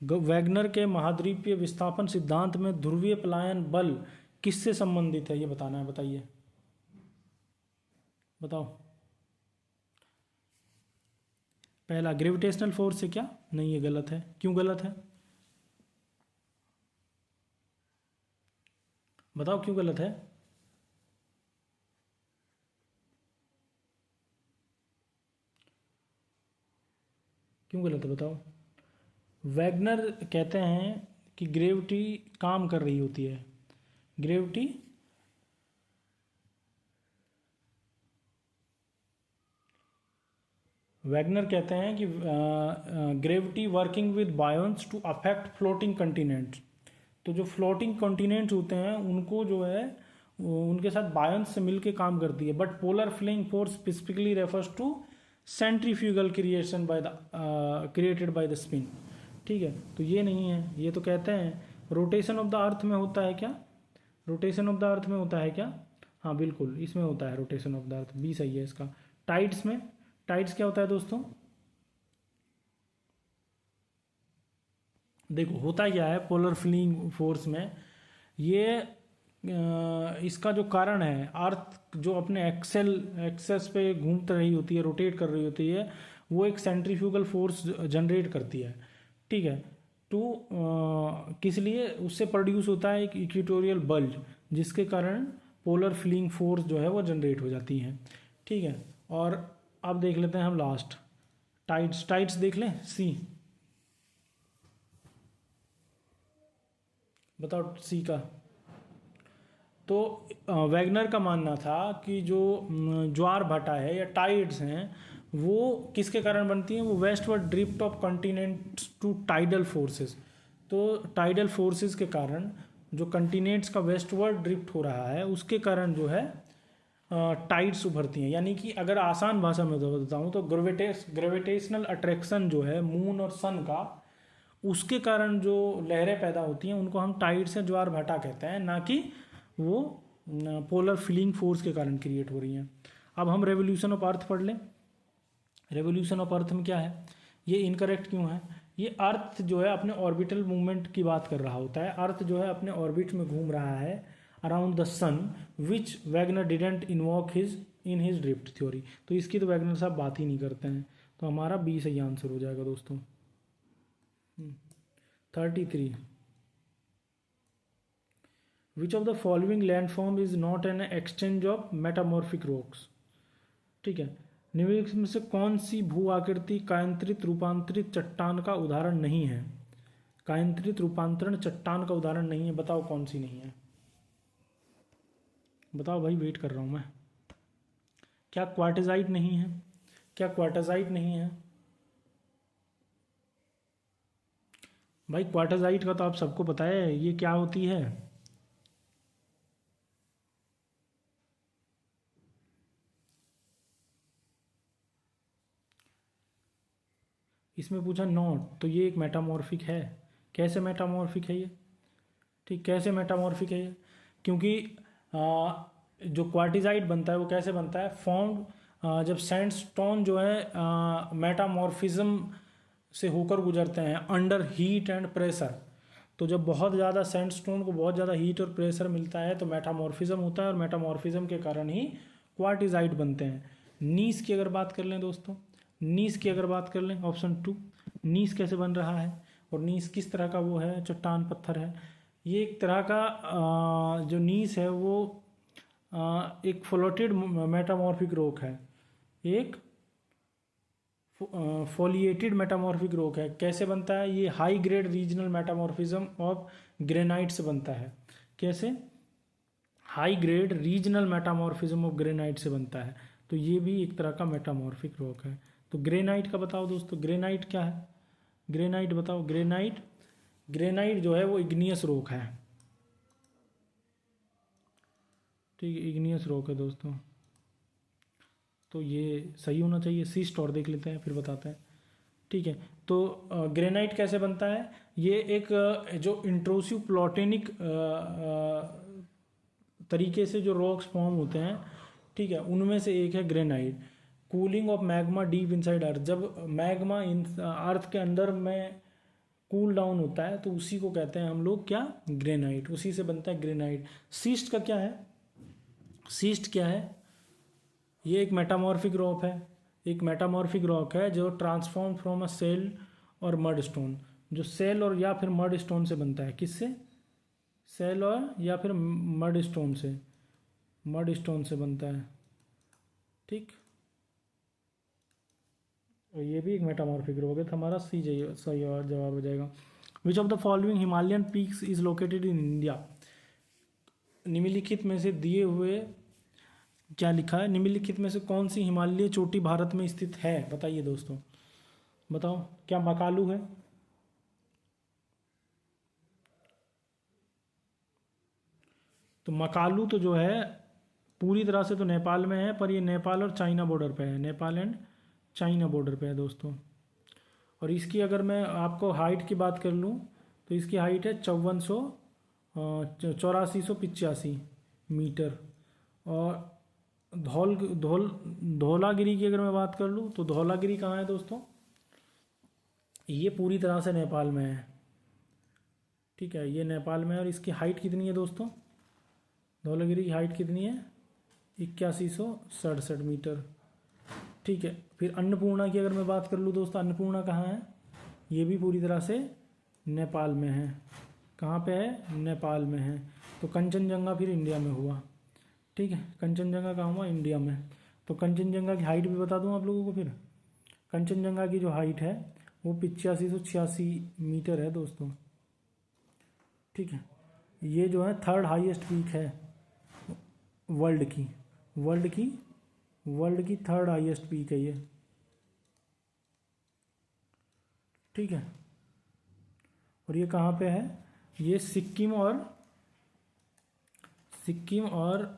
Wegener के महाद्वीपीय विस्थापन सिद्धांत में ध्रुवीय पलायन बल किससे संबंधित है? ये बताना है, बताइए बताओ। पहला ग्रेविटेशनल फोर्स से क्या? नहीं, ये गलत है। क्यों गलत है? बताओ क्यों गलत है? क्यों गलत है बताओ? वैगनर कहते हैं कि ग्रेविटी काम कर रही होती है, ग्रेविटी वैगनर कहते हैं कि gravity working with buoyancy to affect floating continents. तो जो फ्लोटिंग कॉन्टिनेंट्स होते हैं उनको जो है उनके साथ बायोन्स से मिलके काम करती है। But polar fling force specifically refers to centrifugal creation by the created by the spin. ठीक है, तो ये नहीं है, ये तो कहते हैं रोटेशन ऑफ द अर्थ में होता है क्या, रोटेशन ऑफ द अर्थ में होता है क्या? हाँ बिल्कुल, इसमें होता है rotation of the earth, B सही है इसका। टाइड्स में, टाइड्स क्या होता है दोस्तों? देखो होता क्या है पोलर फ्लिंग फोर्स में, ये इसका जो कारण है, अर्थ जो अपने एक्सेस पे घूम रही होती है, रोटेट कर रही होती है, वो एक सेंट्रीफ्यूगल फोर्स जनरेट करती है। ठीक है, तो किस लिए उससे प्रोड्यूस होता है एक इक्वेटोरियल बल्ज, जिसके कारण पोलर फ्लिंग फोर्स जो है वो जनरेट हो जाती है। ठीक है, और अब देख लेते हैं हम लास्ट टाइड्स। टाइड्स देख लें, सी बताओ सी का। तो वैगनर का मानना था कि जो ज्वार भाटा है या टाइड्स हैं वो किसके कारण बनती हैं? वो westward drift of continents to tidal forces. तो टाइडल फोर्सेस के कारण जो कंटिनेंट्स का वेस्टवर्ड ड्रिफ्ट हो रहा है उसके कारण जो है टाइड्स उभरती हैं। यानी कि अगर आसान भाषा में बताऊँ तो ग्रेविटेशनल अट्रैक्शन जो है मून और सन का, उसके कारण जो लहरें पैदा होती हैं उनको हम टाइड्स या ज्वार भाटा कहते हैं, ना कि वो पोलर फिलिंग फोर्स के कारण क्रिएट हो रही हैं। अब हम रेवोल्यूशन ऑफ अर्थ पढ़ लें। रेवोल्यूशन ऑफ अर्थ में क्या है, ये इनकरेक्ट क्यों है? ये अर्थ जो है अपने ऑर्बिटल मूवमेंट की बात कर रहा होता है। अर्थ जो है अपने ऑर्बिट में घूम रहा है around the sun, which Wegener didn't invoke in his drift theory. तो इसकी तो वैगनर साहब बात ही नहीं करते हैं, तो हमारा बी सही आंसर हो जाएगा दोस्तों। 33 which of the following landform is not an exchange of metamorphic rocks. ठीक है, निम्नलिखित में से कौन सी भू आकृति कायांतरित रूपांतरित चट्टान का उदाहरण नहीं है? कायांतरित रूपांतरण चट्टान का उदाहरण नहीं है, बताओ कौन सी नहीं है? बताओ भाई, वेट कर रहा हूं मैं। क्या क्वार्टेजाइट नहीं है? क्या क्वार्टेजाइट नहीं है? भाई क्वार्टेजाइट का तो आप सबको पता है ये क्या होती है। इसमें पूछा नॉट, तो ये एक मेटामॉर्फिक है। कैसे मेटामॉर्फिक है ये? ठीक, कैसे मेटामॉर्फिक है ये? क्योंकि जो क्वार्टिजाइट बनता है वो कैसे बनता है? फॉर्म जब सैंडस्टोन जो है मेटामॉर्फिज्म से होकर गुजरते हैं अंडर हीट एंड प्रेशर। तो जब बहुत ज़्यादा सैंडस्टोन को बहुत ज़्यादा हीट और प्रेशर मिलता है तो मेटामॉर्फिज्म होता है, और मेटामॉर्फिज्म के कारण ही क्वार्टिजाइट बनते हैं। नीस की अगर बात कर लें दोस्तों, नीस की अगर बात कर लें, ऑप्शन 2, नीस कैसे बन रहा है और नीस किस तरह का वो है? चट्टान पत्थर है। ये एक तरह का जो नीस है वो एक फ्लोटेड मेटामॉर्फिक रॉक है, एक फोलिएटेड मेटामॉर्फिक रॉक है। कैसे बनता है ये? High grade regional metamorphism of granite से बनता है। कैसे? High grade regional metamorphism of granite से बनता है। तो ये भी एक तरह का मेटामॉर्फिक रॉक है। तो ग्रेनाइट का बताओ दोस्तों, ग्रेनाइट क्या है? ग्रेनाइट बताओ। ग्रेनाइट, ग्रेनाइट जो है वो इग्नियस रॉक है। ठीक है, इग्नियस रॉक है दोस्तों, तो ये सही होना चाहिए। सीस्ट और देख लेते हैं फिर बताते हैं। ठीक है, तो ग्रेनाइट कैसे बनता है? ये एक जो इंट्रोसिव प्लॉटेनिक तरीके से जो रॉक्स फॉर्म होते हैं, ठीक है, उनमें से एक है granite. Cooling of magma deep inside earth, जब मैग्मा अर्थ के अंदर में कूल डाउन होता है तो उसी को कहते हैं हम लोग क्या? ग्रेनाइट। उसी से बनता है ग्रेनाइट। सीस्ट का क्या है? सीस्ट क्या है? ये एक मेटामॉर्फिक रॉक है, एक मेटामॉर्फिक रॉक है जो ट्रांसफॉर्म फ्रॉम अ सेल और मड स्टोन, जो सेल और या फिर मड स्टोन से बनता है। किससे? सेल और या फिर मड स्टोन से, मड स्टोन से बनता है। ठीक, और ये भी एक मेटामॉर्फिक ग्रुप हो गया, तो हमारा सी सही जवाब हो जाएगा। Which of the following Himalayan peaks is located in India. निम्नलिखित में से दिए हुए क्या लिखा है, निम्नलिखित में से कौन सी हिमालय चोटी भारत में स्थित है, बताइए दोस्तों, बताओ। क्या मकालू है? तो मकालू तो जो है पूरी तरह से तो नेपाल में है, पर ये नेपाल और चाइना बॉर्डर पे है, नेपाल एंड चाइना बॉर्डर पे है दोस्तों। और इसकी अगर मैं आपको हाइट की बात कर लूँ तो इसकी हाइट है 8485 मीटर। और धौलागिरी की अगर मैं बात कर लूँ तो धौलागिरी कहाँ है दोस्तों, ये पूरी तरह से नेपाल में है। ठीक है, ये नेपाल में है। और इसकी हाइट कितनी है दोस्तों, धौलागिरी की हाइट कितनी है, 8167 मीटर। ठीक है, फिर अन्नपूर्णा की अगर मैं बात कर लूँ दोस्तों, अन्नपूर्णा कहाँ है, ये भी पूरी तरह से नेपाल में है। कहाँ पे है, नेपाल में है। तो कंचनजंगा फिर इंडिया में हुआ। ठीक है, कंचनजंगा कहाँ हुआ, इंडिया में। तो कंचनजंगा की हाइट भी बता दूँ आप लोगों को। फिर कंचनजंगा की जो हाइट है वो 8586 मीटर है दोस्तों। ठीक है, ये जो है थर्ड हाईएस्ट पीक है वर्ल्ड की, वर्ल्ड की थर्ड हाईएस्ट पीक है ये। ठीक है, और ये कहाँ पे है, ये सिक्किम और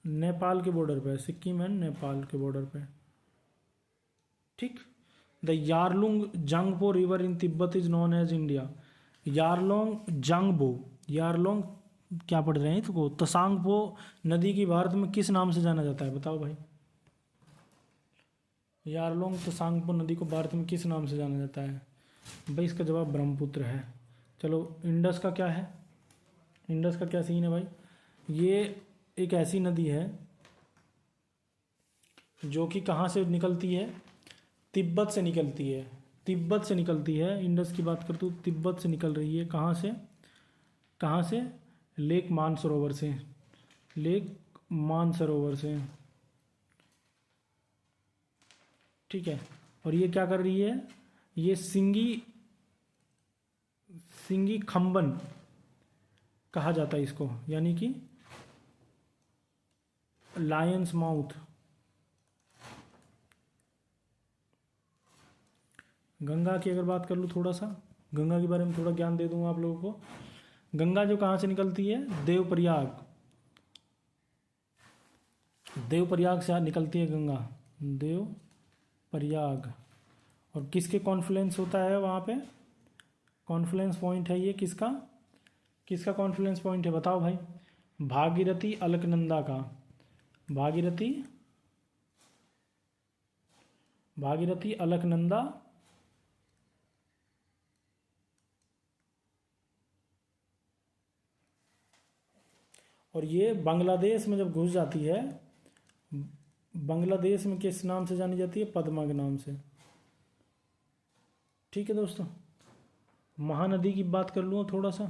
नेपाल के बॉर्डर पे है, सिक्किम एंड नेपाल के बॉर्डर पे। ठीक, the Yarlung Tsangpo river in Tibet is known as India. Yarlung क्या पढ़ रहे हैं इसको, तसांगपो नदी की भारत में किस नाम से जाना जाता है, बताओ भाई। यारलोंग तसांगपो नदी को भारत में किस नाम से जाना जाता है, भाई इसका जवाब ब्रह्मपुत्र है। चलो, इंडस का क्या है, इंडस का क्या सीन है भाई। ये एक ऐसी नदी है जो कि कहाँ से निकलती है, तिब्बत से निकलती है, तिब्बत से निकलती है। इंडस की बात करते हो तिब्बत से निकल रही है। कहाँ से, कहाँ से, लेक मानसरोवर से, लेक मानसरोवर से। ठीक है, और ये क्या कर रही है, ये सिंगी खंबन कहा जाता है इसको, यानी कि लायंस माउथ। गंगा की अगर बात कर लूँ, थोड़ा सा गंगा के बारे में थोड़ा ज्ञान दे दूंगा आप लोगों को। गंगा जो कहाँ से निकलती है, देवप्रयाग, देवप्रयाग से निकलती है गंगा, देवप्रयाग। और किसके कॉन्फ्लुएंस होता है वहाँ पे, कॉन्फ्लुएंस पॉइंट है ये किसका, किसका कॉन्फ्लुएंस पॉइंट है, बताओ भाई। भागीरथी अलकनंदा का, भागीरथी अलकनंदा और ये बांग्लादेश में जब घुस जाती है, बांग्लादेश में किस नाम से जानी जाती है, पद्मा के नाम से। ठीक है दोस्तों, महानदी की बात कर लूँ थोड़ा सा।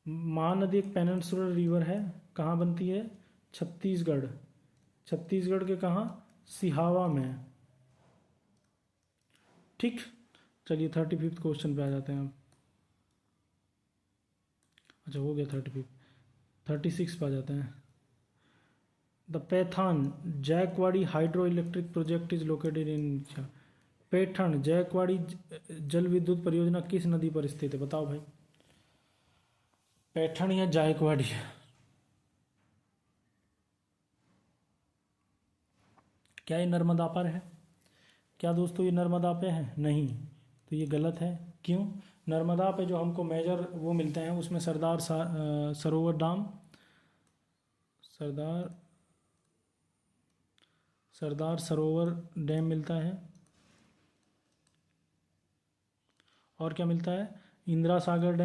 महानदी एक पेनिनसुलर रिवर है, कहाँ बनती है, छत्तीसगढ़, छत्तीसगढ़ के कहाँ, सिहावा में। ठीक, चलिए 35th क्वेश्चन पे आ जाते हैं अब। अच्छा हो गया 36 पे आ जाते हैं। The Paithan Jayakwadi hydro electric project is located in, Paithan Jayakwadi जल विद्युत परियोजना किस नदी पर स्थित है, बताओ भाई। पैठण या जायकवाड़ी, क्या ये नर्मदा पर है, क्या दोस्तों ये नर्मदा पे है, नहीं, तो ये गलत है। क्यों, नर्मदा पे जो हमको मेजर वो मिलते हैं उसमें सरोवर डैम, सरदार सरोवर डैम मिलता है। और क्या मिलता है, इंदिरा सागर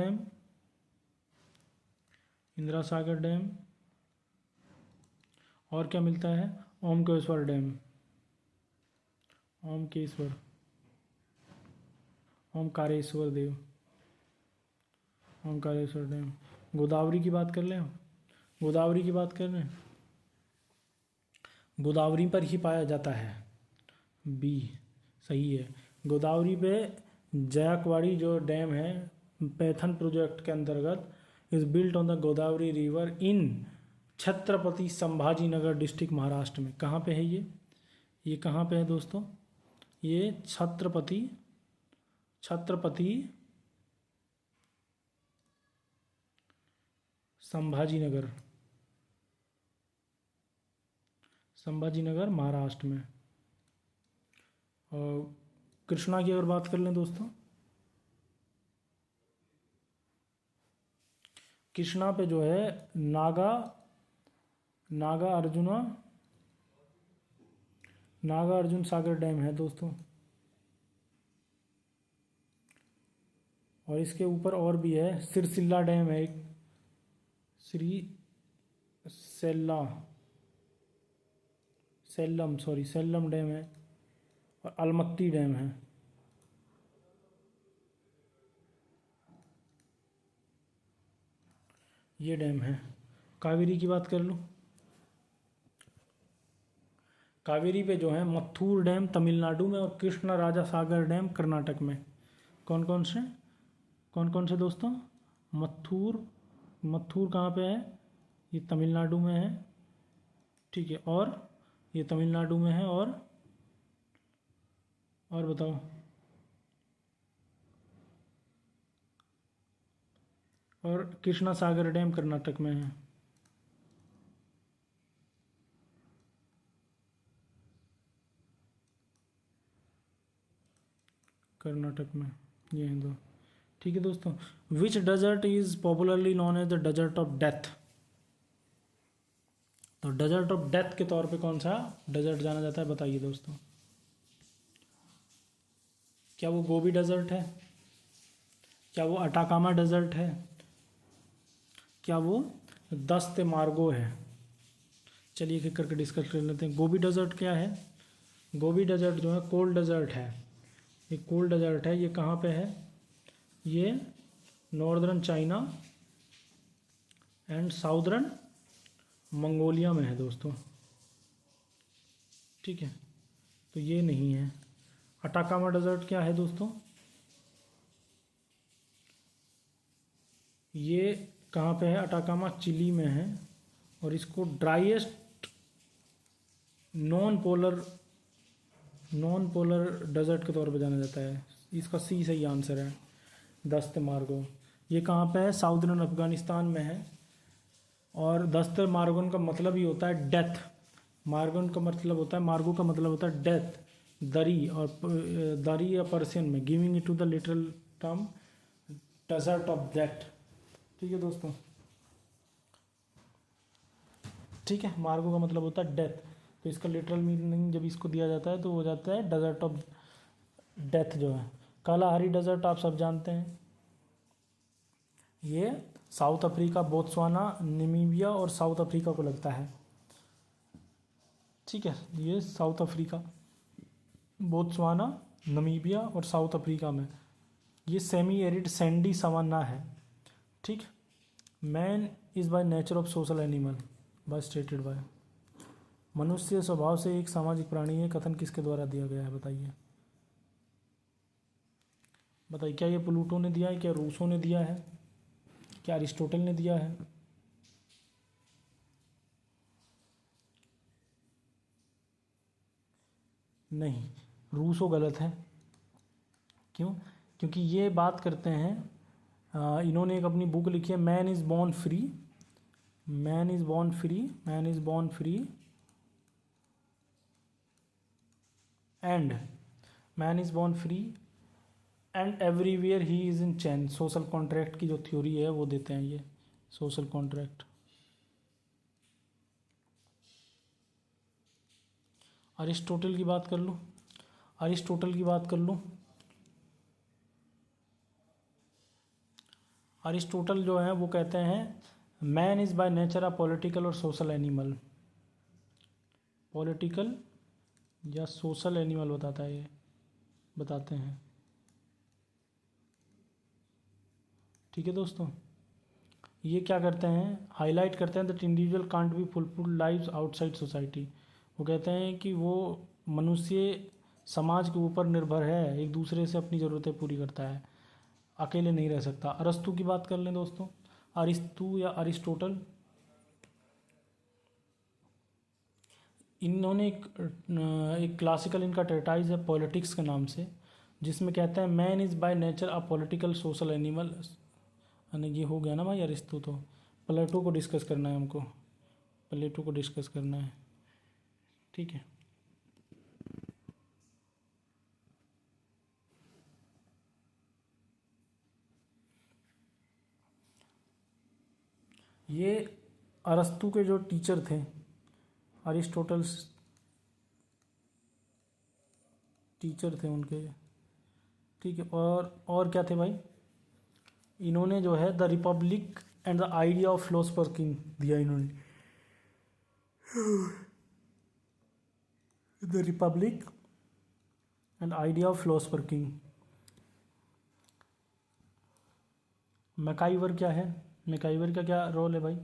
डैम, और क्या मिलता है, ओमकेश्वर डैम, ओमकारेश्वर डैम। गोदावरी की बात कर लें, गोदावरी की बात कर लें, गोदावरी पर ही पाया जाता है। बी सही है। गोदावरी पे जायकवाड़ी जो डैम है पैथन प्रोजेक्ट के अंतर्गत is built on the Godavari river in Chhatrapati Sambhaji Nagar district Maharashtra में। कहाँ पे है ये कहाँ पे है दोस्तों? ये छत्रपति संभाजी नगर महाराष्ट्र में। और कृष्णा की अगर बात कर लें दोस्तों, कृष्णा पे जो है नागा अर्जुन सागर डैम है दोस्तों। और इसके ऊपर और भी है, सिरसिल्ला डैम है एक, सेल्लम डैम है, और अलमत्ती डैम है। ये डैम है। कावेरी की बात कर लूँ, कावेरी पे जो है मत्थूर डैम तमिलनाडु में और कृष्णा राजा सागर डैम कर्नाटक में। कौन कौन से दोस्तों? मत्थूर कहाँ पे है? ये तमिलनाडु में है, ठीक है। और ये तमिलनाडु में है, और बताओ। और कृष्णा सागर डैम कर्नाटक में है। कर्नाटक में ये हैं दो, ठीक है दोस्तों। Which desert is popularly known as the desert of death? तो डेजर्ट ऑफ डेथ के तौर पे कौन सा डेजर्ट जाना जाता है, बताइए दोस्तों। क्या वो गोबी डेजर्ट है? क्या वो अटाकामा डेजर्ट है? क्या वो दस्त मार्गो है? चलिए एक एक करके डिस्कस कर लेते हैं। गोबी डेजर्ट क्या है? गोबी डेजर्ट जो है कोल्ड डेजर्ट है। ये कोल्ड डेजर्ट है। ये कहाँ पे है? ये northern China and southern Mongolia में है दोस्तों, ठीक है। तो ये नहीं है। अटाकामा डेजर्ट क्या है दोस्तों? ये कहाँ पे है? अटाकामा चिली में है, और इसको ड्राइएस्ट नॉन पोलर डेजर्ट के तौर पे जाना जाता है। इसका सी सही आंसर है, दस्त मार्गो। ये कहाँ पे है? साउदर्न अफगानिस्तान में है। और दस्त मार्गोन का मतलब ही होता है डेथ। मार्गोन का मतलब होता है, मार्गो का मतलब होता है डेथ, दरी। और दरी या पर्शियन में giving it to the literal term desert of death, ठीक है दोस्तों। ठीक है, मार्गो का मतलब होता है डेथ, तो इसका लिटरल मीनिंग जब इसको दिया जाता है तो हो जाता है डेजर्ट ऑफ डेथ जो है। कालाहारी डेजर्ट आप सब जानते हैं, ये साउथ अफ्रीका, बोत्सवाना, नामीबिया और साउथ अफ्रीका को लगता है, ठीक है। ये साउथ अफ्रीका, बोत्सवाना, नामीबिया और साउथ अफ्रीका में ये सेमी एरिड सैंडी सवाना है, ठीक। Man is by nature of social animal by stated by. मनुष्य स्वभाव से एक सामाजिक प्राणी है, कथन किसके द्वारा दिया गया है, बताइए। क्या ये प्लूटो ने दिया है, क्या रूसो ने दिया है, क्या अरिस्टोटल ने दिया है? नहीं, रूसो गलत है। क्यों? क्योंकि ये बात करते हैं, इन्होंने एक अपनी बुक लिखी है, man is born free and everywhere he is in chain. Social contract की जो थ्योरी है वो देते हैं ये, सोशल कॉन्ट्रैक्ट। अरिस्टोटल की बात कर लूँ, अरिस्टोटल जो है वो कहते हैं man is by nature a political और सोशल एनिमल। पॉलिटिकल या सोशल एनिमल बताता है, ये बताते हैं, ठीक है दोस्तों। ये क्या करते हैं, हाईलाइट करते हैं that individual can't be fulfil lives outside society. वो कहते हैं कि वो मनुष्य समाज के ऊपर निर्भर है, एक दूसरे से अपनी ज़रूरतें पूरी करता है, अकेले नहीं रह सकता। अरस्तु की बात कर लें दोस्तों, अरिस्तु या अरिस्टोटल, इन्होंने एक क्लासिकल इनका ट्रेटाइज है पॉलिटिक्स के नाम से, जिसमें कहते हैं man is by nature a political social animal. यानी ये हो गया ना भाई अरिस्तु। तो प्लेटो को डिस्कस करना है हमको, प्लेटो को डिस्कस करना है, ठीक है। ये अरस्तु के जो टीचर थे, अरिस्टोटल टीचर थे उनके, ठीक है। और क्या थे भाई, इन्होंने जो है the Republic and the idea of philosopher king दिया इन्होंने, the Republic and idea of philosopher king. MacIver क्या है, मैकाइवर का क्या रोल है भाई,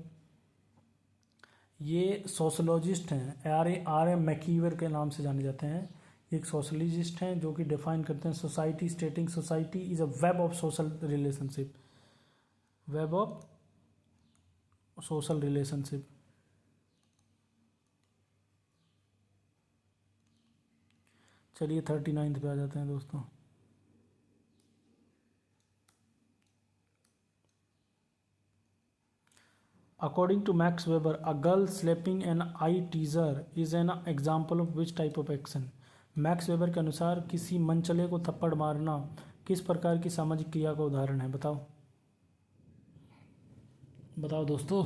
ये सोशोलॉजिस्ट हैं, आर एम मैकीवर के नाम से जाने जाते हैं। एक सोशलिस्ट हैं जो कि डिफाइन करते हैं society, स्टेटिंग society is a web of social relationship, web of social relationship. चलिए 39 पे आ जाते हैं दोस्तों। According to Max Weber, a girl slapping an eye teaser is an example of which type of action? Max weber के अनुसार किसी मनचले को थप्पड़ मारना किस प्रकार की सामाजिक क्रिया का उदाहरण है, बताओ बताओ दोस्तों।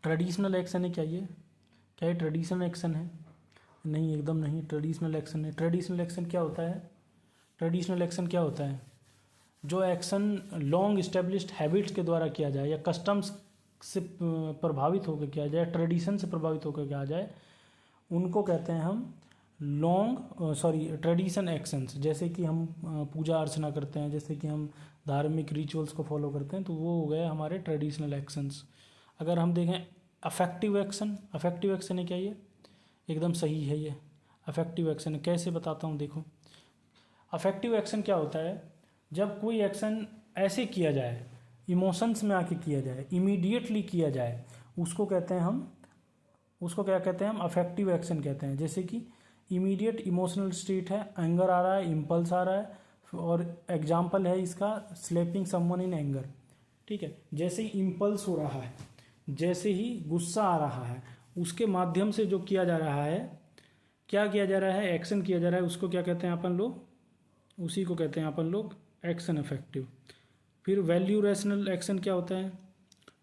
ट्रेडिशनल एक्शन है क्या ये, क्या ये ट्रेडिशनल एक्शन है? नहीं, एकदम नहीं ट्रेडिशनल एक्शन है। ट्रेडिशनल एक्शन क्या होता है, ट्रेडिशनल एक्शन क्या होता है, जो एक्शन लॉन्ग इस्टेब्लिश्ड हैबिट्स के द्वारा किया जाए या कस्टम्स से प्रभावित होकर किया जाए, ट्रेडिशन से प्रभावित होकर किया जाए, उनको कहते हैं हम ट्रेडिशन एक्शंस। जैसे कि हम पूजा अर्चना करते हैं, जैसे कि हम धार्मिक रिचुअल्स को फॉलो करते हैं, तो वो हो गए हमारे ट्रेडिशनल एक्शंस। अगर हम देखें अफेक्टिव एक्शन, अफेक्टिव एक्शन है क्या ये, एकदम सही है ये अफेक्टिव एक्शन है। कैसे बताता हूँ देखो, अफेक्टिव एक्शन क्या होता है, जब कोई एक्शन ऐसे किया जाए, इमोशंस में आके किया जाए, इमीडिएटली किया जाए, उसको कहते हैं हम, उसको क्या कहते हैं हम, अफेक्टिव एक्शन कहते हैं। जैसे कि इमीडिएट इमोशनल स्टेट है, एंगर आ रहा है, इम्पल्स आ रहा है, और एग्जाम्पल है इसका स्लैपिंग समवन इन एंगर, ठीक है। जैसे ही इम्पल्स हो रहा है, जैसे ही गुस्सा आ रहा है, उसके माध्यम से जो किया जा रहा है, क्या किया जा रहा है, एक्शन किया जा रहा है, उसको क्या कहते हैं अपन लोग, उसी को कहते हैं अपन लोग एक्शन इफेक्टिव। फिर वैल्यू रैशनल एक्शन क्या होता है,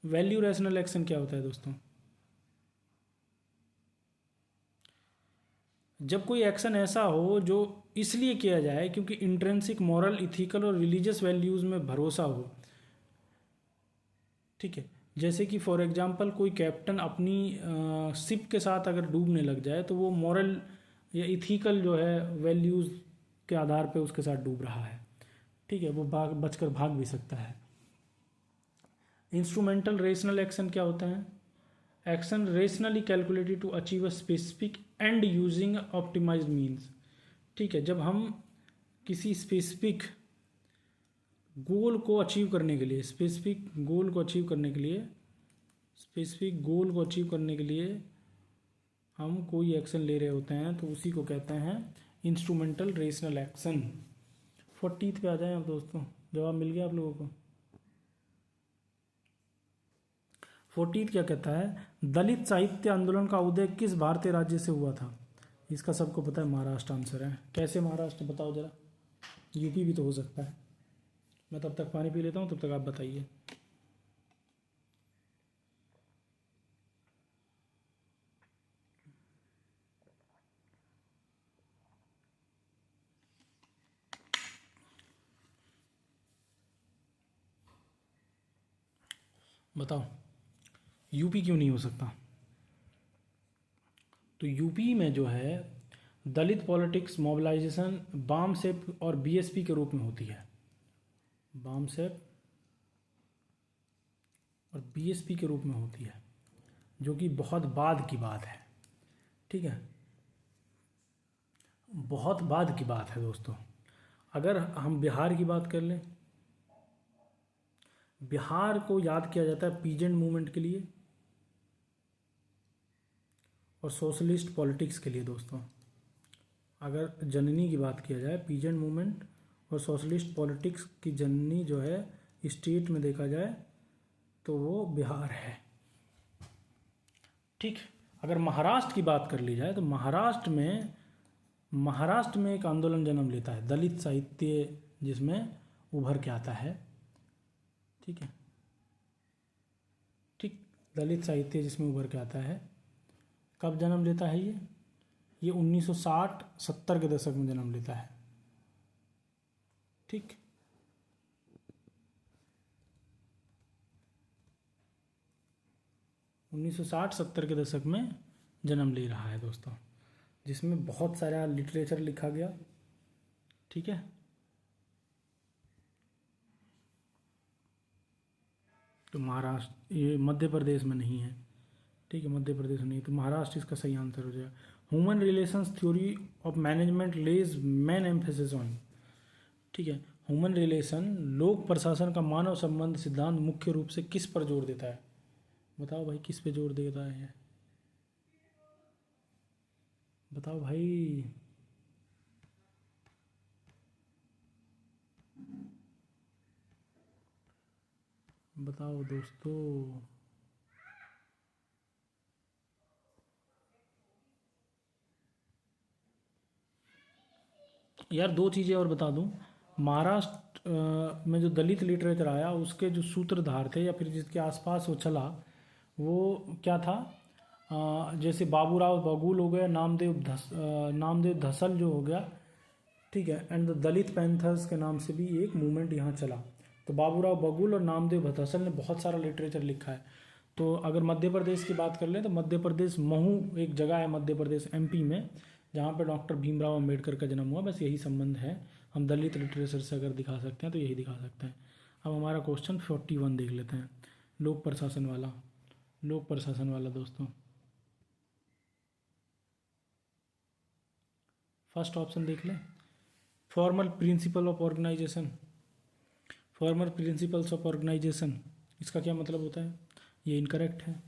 वैल्यू रैशनल एक्शन क्या होता है दोस्तों, जब कोई एक्शन ऐसा हो जो इसलिए किया जाए क्योंकि इंट्रेंसिक मॉरल, इथिकल और रिलीजियस वैल्यूज़ में भरोसा हो, ठीक है। जैसे कि फॉर एग्जांपल कोई कैप्टन अपनी शिप के साथ अगर डूबने लग जाए, तो वो मॉरल या इथिकल जो है वैल्यूज़ के आधार पे उसके साथ डूब रहा है, ठीक है, वो बचकर भाग भी सकता है। इंस्ट्रूमेंटल रेशनल एक्शन क्या होता है, action rationally calculated to achieve a specific end using optimised means, ठीक है। जब हम किसी स्पेसिफिक गोल को अचीव करने के लिए, स्पेसिफिक गोल को अचीव करने के लिए, स्पेसिफिक गोल को अचीव करने के लिए हम कोई एक्शन ले रहे होते हैं, तो उसी को कहते हैं इंस्ट्रूमेंटल रेशनल एक्शन। 40 पे आ जाएं अब दोस्तों, जवाब मिल गया आप लोगों को। 40 क्या कहता है, दलित साहित्य आंदोलन का उदय किस भारतीय राज्य से हुआ था? इसका सबको पता है, महाराष्ट्र आंसर है। कैसे महाराष्ट्र, बताओ जरा, यूपी भी तो हो सकता है। मैं तब तक पानी पी लेता हूँ, तब तक आप बताइए। बताओ यूपी क्यों नहीं हो सकता? तो यूपी में जो है दलित पॉलिटिक्स मोबिलाइजेशन बामसेप और बीएसपी के रूप में होती है। बामसेप और बीएसपी के रूप में होती है, जो कि बहुत बाद की बात है। ठीक है, बहुत बाद की बात है दोस्तों। अगर हम बिहार की बात कर लें, बिहार को याद किया जाता है पीजेंट मूवमेंट के लिए और सोशलिस्ट पॉलिटिक्स के लिए दोस्तों। अगर जननी की बात किया जाए, पीजेंट मूवमेंट और सोशलिस्ट पॉलिटिक्स की जननी जो है स्टेट में देखा जाए तो वो बिहार है। ठीक, अगर महाराष्ट्र की बात कर ली जाए तो महाराष्ट्र में एक आंदोलन जन्म लेता है, दलित साहित्य जिसमें उभर के आता है। ठीक है, ठीक, दलित साहित्य जिसमें उभर के आता है। कब जन्म लेता है ये 1960-70 के दशक में जन्म लेता है। ठीक, 1960-70 के दशक में जन्म ले रहा है दोस्तों, जिसमें बहुत सारा लिटरेचर लिखा गया। ठीक है, तो महाराष्ट्र, ये मध्य प्रदेश में नहीं है। ठीक है, मध्य प्रदेश में नहीं, तो महाराष्ट्र इसका सही आंसर हो जाएगा। Human relations theory of management lays main emphasis on. ठीक है, ह्यूमन रिलेशन लोक प्रशासन का मानव संबंध सिद्धांत मुख्य रूप से किस पर जोर देता है? बताओ भाई, किस पे जोर देता है? बताओ भाई। बताओ दोस्तों। यार दो चीज़ें और बता दूं। महाराष्ट्र में जो दलित लिटरेचर आया उसके जो सूत्रधार थे या फिर जिसके आसपास वो चला, वो क्या था? जैसे बाबूराव बगुल हो गया, नामदेव धसल जो हो गया। ठीक है, एंड द दलित पैंथर्स के नाम से भी एक मूवमेंट यहाँ चला। तो बाबूराव बगुल और नामदेव धसल ने बहुत सारा लिटरेचर लिखा है। तो अगर मध्य प्रदेश की बात कर लें तो मध्य प्रदेश महू एक जगह है मध्य प्रदेश एमपी में, जहाँ पर डॉक्टर भीमराव अम्बेडकर का जन्म हुआ। बस यही संबंध है। हम दलित लिटरेचर से अगर दिखा सकते हैं तो यही दिखा सकते हैं। अब हमारा क्वेश्चन 41 देख लेते हैं, लोक प्रशासन वाला दोस्तों। फर्स्ट ऑप्शन देख लें, formal principle of organisation. Formal principles of organisation, इसका क्या मतलब होता है? ये इनकरेक्ट है,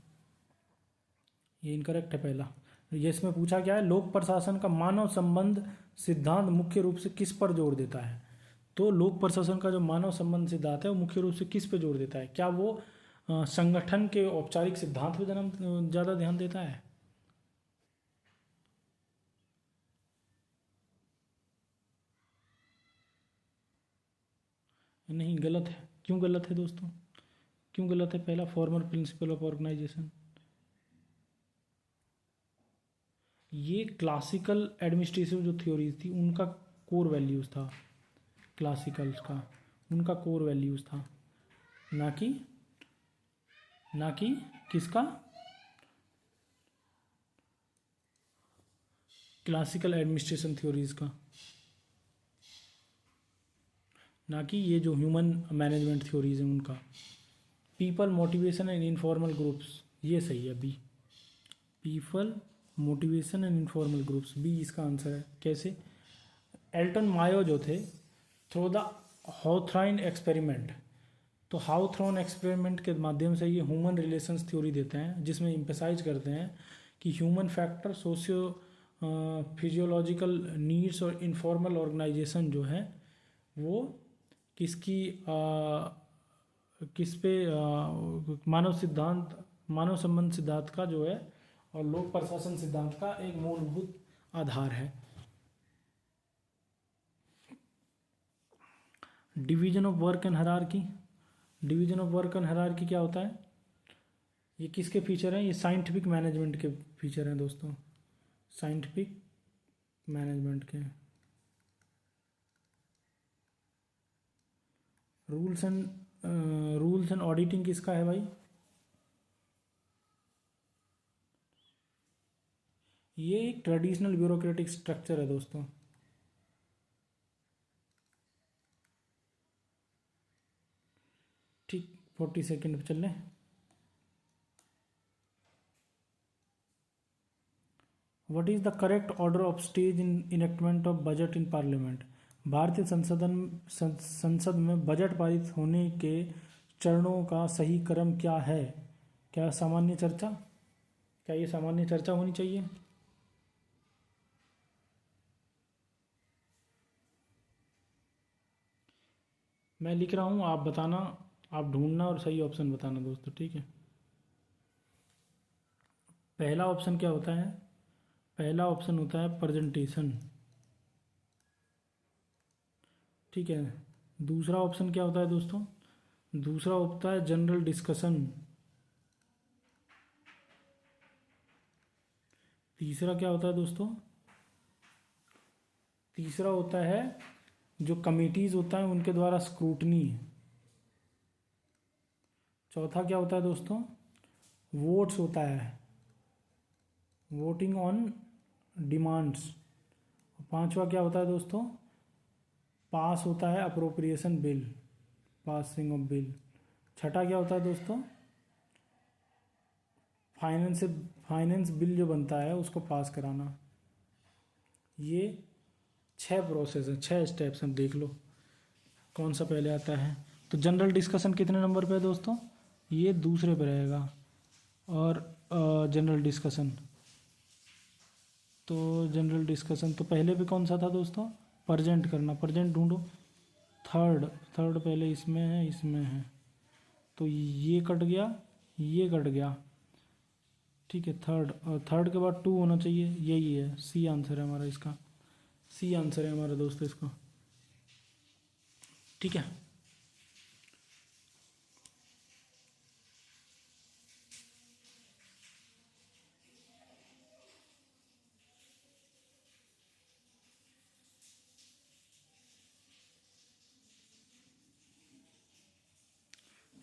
ये इनकरेक्ट है पहला। ये इसमें पूछा क्या है? लोक प्रशासन का मानव संबंध सिद्धांत मुख्य रूप से किस पर जोर देता है? तो लोक प्रशासन का जो मानव संबंध सिद्धांत है वो मुख्य रूप से किस पे जोर देता है? क्या वो संगठन के औपचारिक सिद्धांत पे ज़्यादा ध्यान देता है? नहीं, गलत है। क्यों गलत है दोस्तों? क्यों गलत है? पहला, फॉर्मल प्रिंसिपल ऑफ ऑर्गेनाइजेशन, ये क्लासिकल एडमिनिस्ट्रेटिव जो थ्योरीज थी उनका कोर वैल्यूज़ था। क्लासिकल्स का उनका कोर वैल्यूज़ था, ना कि किसका? क्लासिकल एडमिनिस्ट्रेशन थ्योरीज का, ना कि ये जो ह्यूमन मैनेजमेंट थ्योरीज हैं उनका। People motivation and informal groups, ये सही है, B. People motivation and informal groups, B इसका आंसर है। कैसे? एल्टन मायो जो थे, थ्रू द हाउथ्राइन एक्सपेरिमेंट, तो हाउथ्रॉन एक्सपेरिमेंट के माध्यम से ये ह्यूमन रिलेशंस थ्योरी देते हैं, जिसमें इम्फेसाइज करते हैं कि human factor, socio physiological needs और इनफॉर्मल ऑर्गेनाइजेशन जो है वो किस पे मानव संबंध सिद्धांत का जो है और लोक प्रशासन सिद्धांत का एक मूलभूत आधार है। Division of work and hierarchy, division of work and hierarchy क्या होता है? ये किसके फीचर हैं? ये साइंटिफिक मैनेजमेंट के फीचर हैं दोस्तों, साइंटिफिक मैनेजमेंट के। रूल्स एंड ऑडिटिंग किसका है भाई? ये एक ट्रेडिशनल ब्यूरोक्रेटिक स्ट्रक्चर है दोस्तों। ठीक, 40 सेकेंड पे चल लें। What is the correct order of stage in enactment of budget in parliament? भारतीय संसद में बजट पारित होने के चरणों का सही क्रम क्या है? क्या सामान्य चर्चा? क्या ये सामान्य चर्चा होनी चाहिए? मैं लिख रहा हूँ, आप बताना, आप ढूंढना और सही ऑप्शन बताना दोस्तों, ठीक है। पहला ऑप्शन क्या होता है? पहला ऑप्शन होता है प्रेजेंटेशन, ठीक है। दूसरा ऑप्शन क्या होता है दोस्तों? दूसरा होता है जनरल डिस्कशन। तीसरा क्या होता है दोस्तों? तीसरा होता है जो कमिटीज होता है उनके द्वारा स्क्रूटनी। चौथा क्या होता है दोस्तों? वोट्स होता है, वोटिंग ऑन डिमांड्स। पांचवा क्या होता है दोस्तों? पास होता है appropriation bill, passing of bill. छठा क्या होता है दोस्तों? फाइनेंस बिल जो बनता है उसको पास कराना। ये 6 प्रोसेस है, 6 स्टेप्स हैं, देख लो कौन सा पहले आता है। तो जनरल डिस्कशन कितने नंबर पे है दोस्तों? ये दूसरे पे रहेगा। और जनरल डिस्कशन, तो जनरल डिस्कशन तो पहले पे कौन सा था दोस्तों? प्रजेंट करना, प्रजेंट ढूंढो। थर्ड, थर्ड पहले इसमें है, इसमें है, तो ये कट गया, ये कट गया, ठीक है। थर्ड, और थर्ड के बाद 2 होना चाहिए, यही है। सी आंसर है हमारा इसका, सी आंसर है हमारा दोस्तों इसका, ठीक है।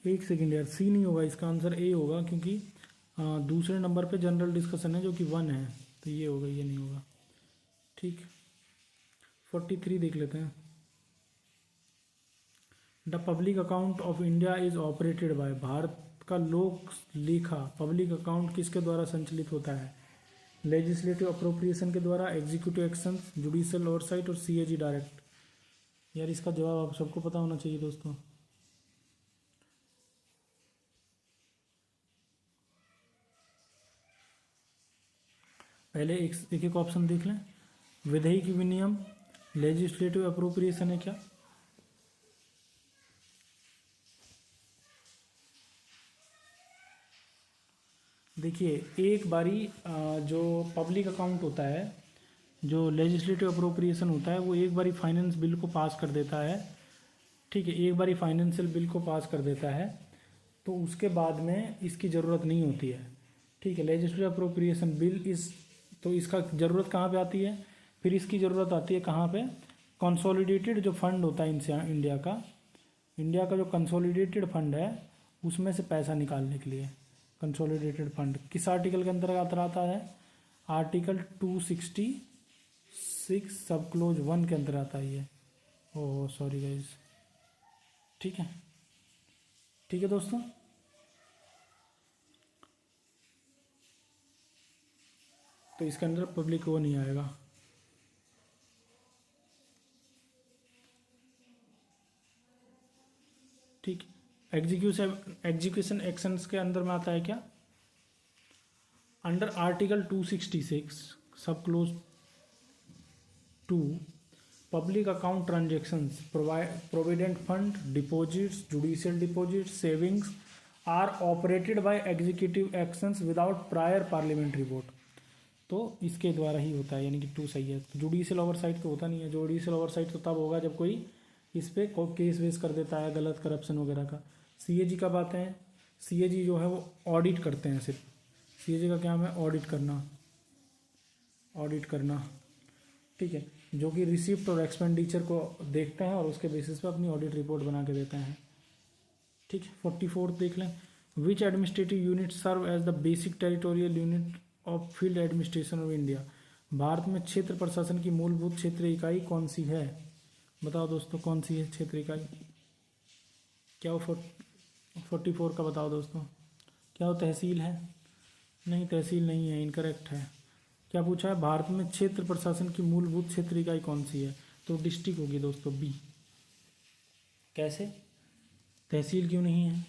एक सेकेंड यार, सी नहीं होगा इसका आंसर, ए होगा, क्योंकि दूसरे नंबर पे जनरल डिस्कशन है जो कि 1 है, तो ये होगा, ये नहीं होगा, ठीक। 43 देख लेते हैं। The public account of India is operated by, Bharat का लोक लेखा पब्लिक अकाउंट किसके द्वारा संचालित होता है? लेजिस्लेटिव अप्रोप्रिएशन के द्वारा, एग्जीक्यूटिव एक्शंस, जुडिशियल ओवरसाइट और सीएजी डायरेक्ट। यार इसका जवाब आप सबको पता होना चाहिए दोस्तों। पहले एक एक ऑप्शन देख लें। विधेयक विनियम, लेजिस्लेटिव अप्रोप्रिएशन है क्या? देखिए, एक बारी जो पब्लिक अकाउंट होता है, जो लेजिस्लेटिव अप्रोप्रिएशन होता है, वो एक बारी फाइनेंस बिल को पास कर देता है, ठीक है। एक बारी फाइनेंशियल बिल को पास कर देता है, तो उसके बाद में इसकी ज़रूरत नहीं होती है, ठीक है। लेजिस्लेटिव अप्रोप्रिएशन बिल इस, तो इसका ज़रूरत कहाँ पे आती है? फिर इसकी ज़रूरत आती है कहाँ पे? कंसोलिडेटेड जो फंड होता है इंडिया का जो कंसोलिडेटेड फंड है, उसमें से पैसा निकालने के लिए। कंसोलिडेटेड फंड किस आर्टिकल के अंतर्गत आता है? आर्टिकल 266 सब क्लोज 1 के अंदर आता है ये। ओह सॉरी गाइज, ठीक है, ठीक है दोस्तों। तो इसके अंदर पब्लिक वो नहीं आएगा, ठीक। एग्जीक्यूशन एक्शंस के अंदर में आता है क्या? Under article 266 sub clause 2, public account transactions, provident fund, deposits, judicial deposits, savings are operated by executive actions without prior parliamentary vote. तो इसके द्वारा ही होता है, यानी कि 2 सही है। तो जुडिशियल ओवरसाइट तो होता नहीं है। जुडिशियल ओवरसाइट तो तब होगा जब कोई इस पर केस वेस कर देता है, गलत करप्शन वगैरह का। सीएजी कब आते हैं? सीएजी जो है वो ऑडिट करते हैं सिर्फ। सीएजी का क्या है? ऑडिट करना, ऑडिट करना, ठीक है। जो कि रिसिप्ट और एक्सपेंडिचर को देखते हैं और उसके बेसिस पे अपनी ऑडिट रिपोर्ट बना के देते हैं, ठीक है। 44 देख लें। Which administrative unit serve as the basic territorial unit of field administration of India. भारत में क्षेत्र प्रशासन की मूलभूत क्षेत्रीय इकाई कौन सी है? बताओ दोस्तों, कौन सी है क्षेत्रीय इकाई? क्या वो 44 का बताओ दोस्तों, क्या वो तहसील है? नहीं, तहसील नहीं है, इनकरेक्ट है। क्या पूछा है? भारत में क्षेत्र प्रशासन की मूलभूत क्षेत्रीय इकाई कौन सी है? तो डिस्ट्रिक्ट होगी दोस्तों, बी। कैसे? तहसील क्यों नहीं है?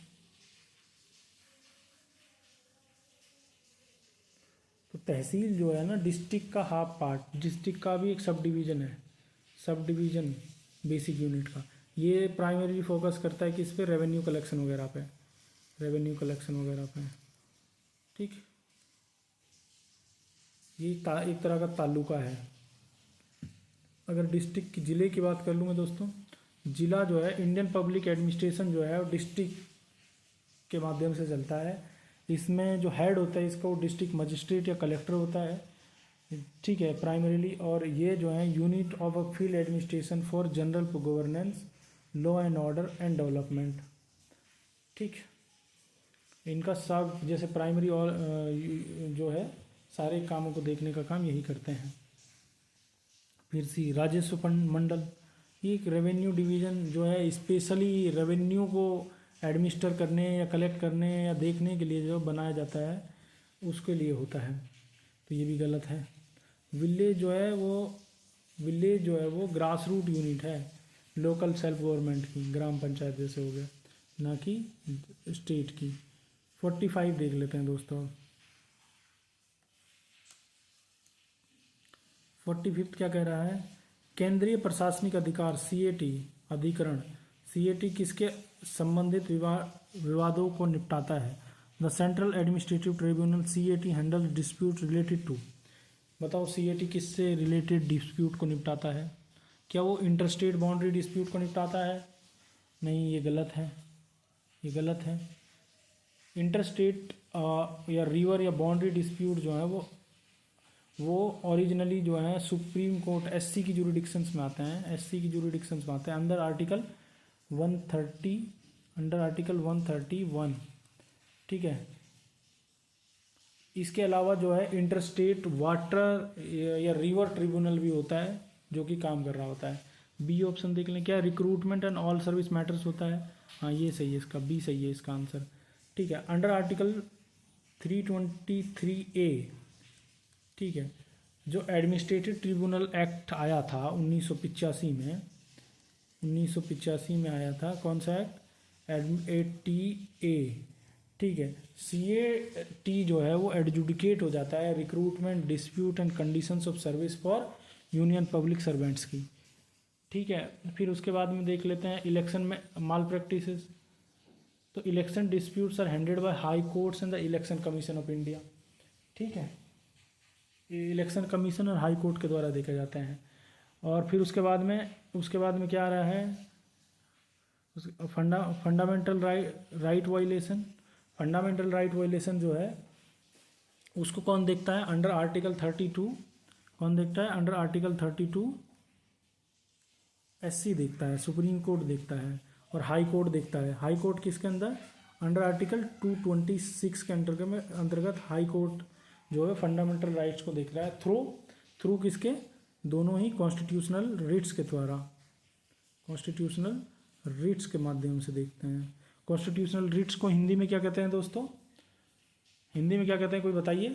तो तहसील जो है ना, डिस्ट्रिक्ट का हाफ पार्ट, डिस्ट्रिक्ट का भी एक सब डिवीज़न है, सब डिवीज़न बेसिक यूनिट का। ये प्राइमरी फोकस करता है किस पे? रेवेन्यू कलेक्शन वगैरह पे, रेवेन्यू कलेक्शन वगैरह पे। ठीक, ये एक तरह का तालुका है। अगर डिस्ट्रिक्ट की, ज़िले की बात कर लूँ मैं दोस्तों, ज़िला जो है, इंडियन पब्लिक एडमिनिस्ट्रेशन जो है वो डिस्ट्रिक्ट के माध्यम से चलता है। इसमें जो हेड होता है इसका, वो डिस्ट्रिक्ट मजिस्ट्रेट या कलेक्टर होता है, ठीक है, प्राइमरीली। और ये जो है unit of a field administration for general governance, law and order and development. ठीक, इनका सब जैसे प्राइमरी और जो है सारे कामों को देखने का काम यही करते हैं। फिर सी राजस्व मंडल, ये एक रेवेन्यू डिवीज़न जो है, स्पेशली रेवेन्यू को एडमिनिस्टर करने या कलेक्ट करने या देखने के लिए जो बनाया जाता है, उसके लिए होता है। तो ये भी गलत है। विलेज जो है वो ग्रास रूट यूनिट है, लोकल सेल्फ गवर्नमेंट की, ग्राम पंचायत जैसे हो गया, ना कि स्टेट की। 45 देख लेते हैं दोस्तों। 45 क्या कह रहा है? केंद्रीय प्रशासनिक अधिकार सीएटी अधिकरण, सीएटी किसके संबंधित विवादों को निपटाता है? The central administrative tribunal CAT handles dispute related to. बताओ सीएटी किससे रिलेटेड डिस्प्यूट को निपटाता है? क्या वो इंटरस्टेट बाउंड्री डिस्प्यूट को निपटाता है? नहीं, ये गलत है, ये गलत है। इंटरस्टेट या रिवर या बाउंड्री डिस्प्यूट जो है वो ओरिजिनली जो है सुप्रीम कोर्ट एससी की जुरिडिक्शंस में आते हैं, एससी की जुरिडिक्शंस में आते हैं अंडर आर्टिकल 131। ठीक है, इसके अलावा जो है इंटरस्टेट वाटर या रिवर ट्रिब्यूनल भी होता है जो कि काम कर रहा होता है। बी ऑप्शन देख लें, क्या recruitment and all service matters होता है? हाँ, ये सही है, इसका बी सही है इसका आंसर। ठीक है, अंडर आर्टिकल 323A, ठीक है, जो एडमिनिस्ट्रेटिव ट्रिब्यूनल एक्ट आया था 1985 में, 1985 में आया था। कौन सा एक्ट? 80A। ठीक है, CAT जो है वो एडजुडिकेट हो जाता है recruitment, dispute and conditions of service for union public servants की। ठीक है, फिर उसके बाद में देख लेते हैं इलेक्शन में माल प्रैक्टिसेस। तो election disputes are handed by high courts and the election commission of India. ठीक है, इलेक्शन कमीशन और हाई कोर्ट के द्वारा देखे जाते हैं। और फिर उसके बाद में क्या आ रहा है? Fundamental right violation. Fundamental right violation जो है उसको कौन देखता है? Under article 32। कौन देखता है? अंडर आर्टिकल 32 एससी देखता है, सुप्रीम कोर्ट देखता है, और हाई कोर्ट देखता है। हाई कोर्ट किसके अंदर? अंडर आर्टिकल 226 के अंतर्गत हाई कोर्ट जो है फंडामेंटल राइट्स को देख रहा है थ्रू किसके? दोनों ही कॉन्स्टिट्यूशनल रिट्स के द्वारा, कॉन्स्टिट्यूशनल रिट्स के माध्यम से देखते हैं। कॉन्स्टिट्यूशनल रिट्स को हिंदी में क्या कहते हैं दोस्तों? हिंदी में क्या कहते हैं, कोई बताइए?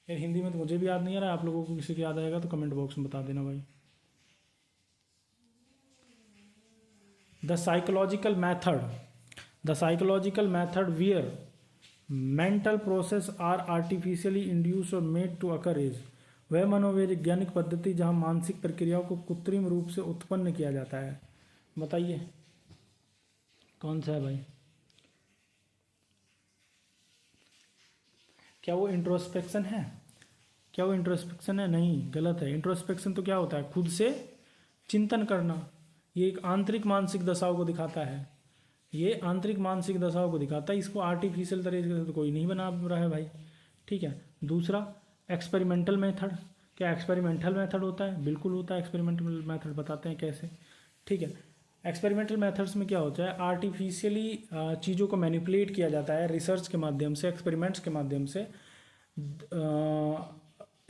यार हिंदी में तो मुझे भी याद नहीं आ रहा है, आप लोगों को किसी को याद आएगा तो कमेंट बॉक्स में बता देना भाई। The psychological method where mental process are artificially induce or made to occur is, वह मनोवैज्ञानिक पद्धति जहां मानसिक प्रक्रियाओं को कृत्रिम रूप से उत्पन्न किया जाता है। बताइए कौन सा है भाई? क्या वो इंट्रोस्पेक्शन है? क्या वो इंट्रोस्पेक्शन है? नहीं, गलत है। इंट्रोस्पेक्शन तो क्या होता है? खुद से चिंतन करना। ये एक आंतरिक मानसिक दशाओं को दिखाता है, ये आंतरिक मानसिक दशाओं को दिखाता है। इसको आर्टिफिशियल तरीके से तो कोई नहीं बना रहा है भाई। ठीक है, दूसरा एक्सपेरिमेंटल मेथड। क्या एक्सपेरिमेंटल मेथड होता है? बिल्कुल होता है एक्सपेरिमेंटल मेथड, बताते हैं कैसे। ठीक है, एक्सपेरिमेंटल मेथड्स में क्या होता है, आर्टिफिशियली चीज़ों को मैनिपुलेट किया जाता है रिसर्च के माध्यम से, एक्सपेरिमेंट्स के माध्यम से।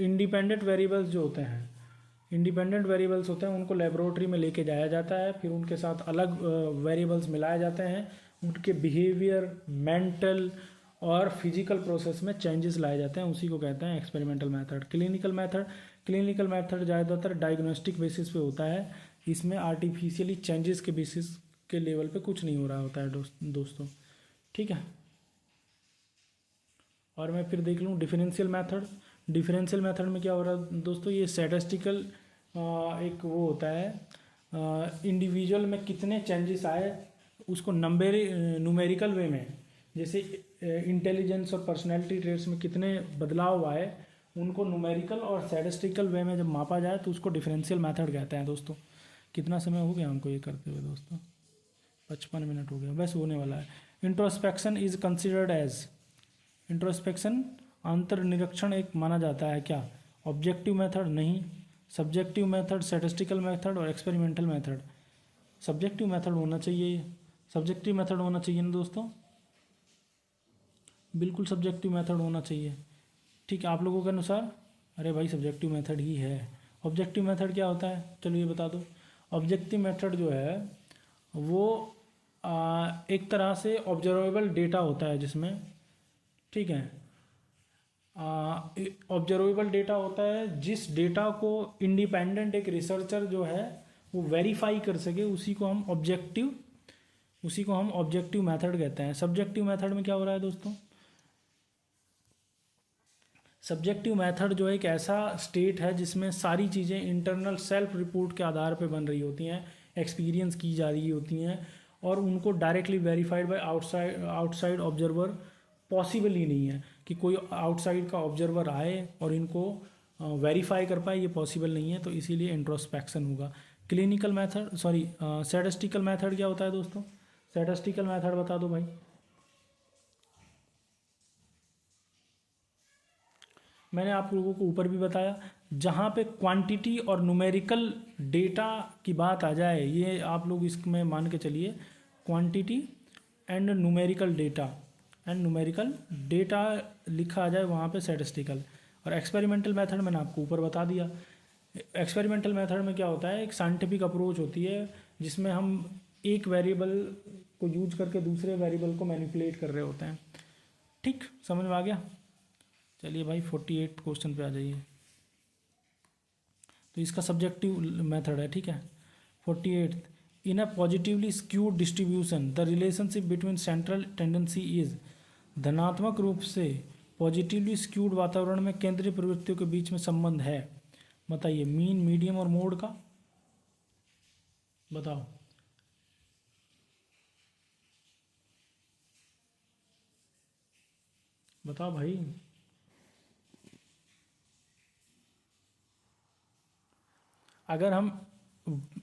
इंडिपेंडेंट वेरिएबल्स जो होते हैं, इंडिपेंडेंट वेरिएबल्स होते हैं, उनको लेबोरेटरी में लेके जाया जाता है, फिर उनके साथ अलग वेरिएबल्स मिलाए जाते हैं, उनके बिहेवियर, मेंटल और फिजिकल प्रोसेस में चेंजेस लाए जाते हैं, उसी को कहते हैं एक्सपेरिमेंटल मेथड। क्लिनिकल मेथड ज़्यादातर डायग्नोस्टिक बेसिस पे होता है, इसमें आर्टिफिशियली चेंजेस के बेसिस के लेवल पे कुछ नहीं हो रहा होता है दोस्तों, ठीक है। और मैं फिर देख लूँ डिफरेंशियल मेथड में क्या हो रहा है दोस्तों, ये स्टैटिस्टिकल एक वो होता है, इंडिविजुअल में कितने चेंजेस आए उसको न्यूमेरिकल वे में, जैसे इंटेलिजेंस और पर्सनैलिटी ट्रेट्स में कितने बदलाव आए, उनको न्यूमेरिकल और स्टैटिस्टिकल वे में जब मापा जाए तो उसको डिफरेंशियल मेथड कहते हैं दोस्तों। कितना समय हो गया हमको ये करते हुए दोस्तों, 55 मिनट हो गया, बस होने वाला है। Introspection is considered as, introspection अंतर्निरीक्षण एक माना जाता है क्या, ऑब्जेक्टिव मेथड नहीं, सब्जेक्टिव मेथड, स्टैटिस्टिकल मेथड और एक्सपेरिमेंटल मेथड। सब्जेक्टिव मेथड होना चाहिए, सब्जेक्टिव मेथड होना चाहिए ना दोस्तों, बिल्कुल सब्जेक्टिव मेथड होना चाहिए, ठीक है आप लोगों के अनुसार। अरे भाई सब्जेक्टिव मेथड ही है। ऑब्जेक्टिव मेथड क्या होता है, चलो ये बता दो। ऑब्जेक्टिव मेथड जो है वो एक तरह से ऑब्जर्वेबल डेटा होता है जिसमें, ठीक है, ऑब्जर्वेबल डेटा होता है, जिस डेटा को इंडिपेंडेंट एक रिसर्चर जो है वो वेरीफाई कर सके, उसी को हम ऑब्जेक्टिव मेथड कहते हैं। सब्जेक्टिव मेथड में क्या हो रहा है दोस्तों, सब्जेक्टिव मेथड जो एक ऐसा स्टेट है जिसमें सारी चीज़ें इंटरनल सेल्फ रिपोर्ट के आधार पे बन रही होती हैं, एक्सपीरियंस की जा रही होती हैं, और उनको directly verified by outside observer possible ही नहीं है कि कोई आउटसाइड का ऑब्जर्वर आए और इनको वेरीफाई कर पाए, ये पॉसिबल नहीं है, तो इसीलिए इंट्रोस्पेक्शन होगा। क्लिनिकल मेथड स्टैटिस्टिकल मेथड क्या होता है दोस्तों, स्टैटिस्टिकल मेथड बता दो भाई। मैंने आप लोगों को ऊपर भी बताया, जहाँ पे क्वांटिटी और न्यूमेरिकल डेटा की बात आ जाए, ये आप लोग इसमें मान के चलिए, क्वांटिटी एंड न्यूमेरिकल डेटा लिखा आ जाए वहाँ पे स्टैटिस्टिकल। और एक्सपेरिमेंटल मेथड मैंने आपको ऊपर बता दिया। एक्सपेरिमेंटल मेथड में क्या होता है, एक साइंटिफिक अप्रोच होती है जिसमें हम एक वेरिएबल को यूज करके दूसरे वेरिएबल को मैनिपुलेट कर रहे होते हैं, ठीक, समझ में आ गया। चलिए भाई 48 क्वेश्चन पे आ जाइए। तो इसका सब्जेक्टिव मेथड है, ठीक है। 48, in a positively skewed distribution the relationship between central tendency is, धनात्मक रूप से पॉजिटिवली स्क्यूड वातावरण में केंद्रीय प्रवृत्तियों के बीच में संबंध है, बताइए। मीन, मीडियम और मोड का बताओ, बताओ भाई। अगर हम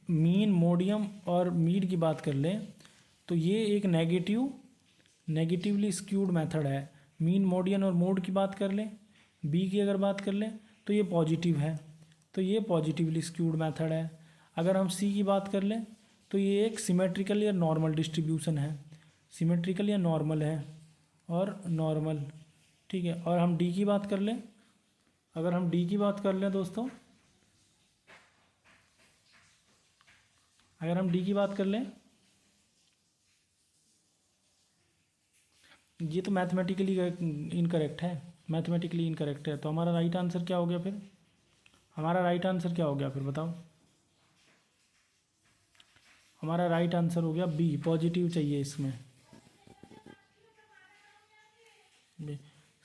मीन, मोडियम और मीड की बात कर लें तो ये एक नेगेटिवली स्क्यूड मेथड है। मीन, मोडियन और मोड की बात कर लें, बी की अगर बात कर लें तो ये पॉजिटिव है, तो ये पॉजिटिवली स्क्यूड मेथड है। अगर हम सी की बात कर लें तो ये एक सिमेट्रिकल या नॉर्मल डिस्ट्रीब्यूशन है, सिमेट्रिकल या नॉर्मल है, और नॉर्मल, ठीक है। और हम डी की बात कर लें, अगर हम डी की बात कर लें दोस्तों, अगर हम डी की बात कर लें, ये तो मैथमेटिकली इनकरेक्ट है, मैथमेटिकली इनकरेक्ट है। तो हमारा राइट आंसर क्या हो गया फिर, हमारा राइट आंसर क्या हो गया फिर बताओ। हमारा राइट आंसर हो गया बी, पॉजिटिव चाहिए इसमें।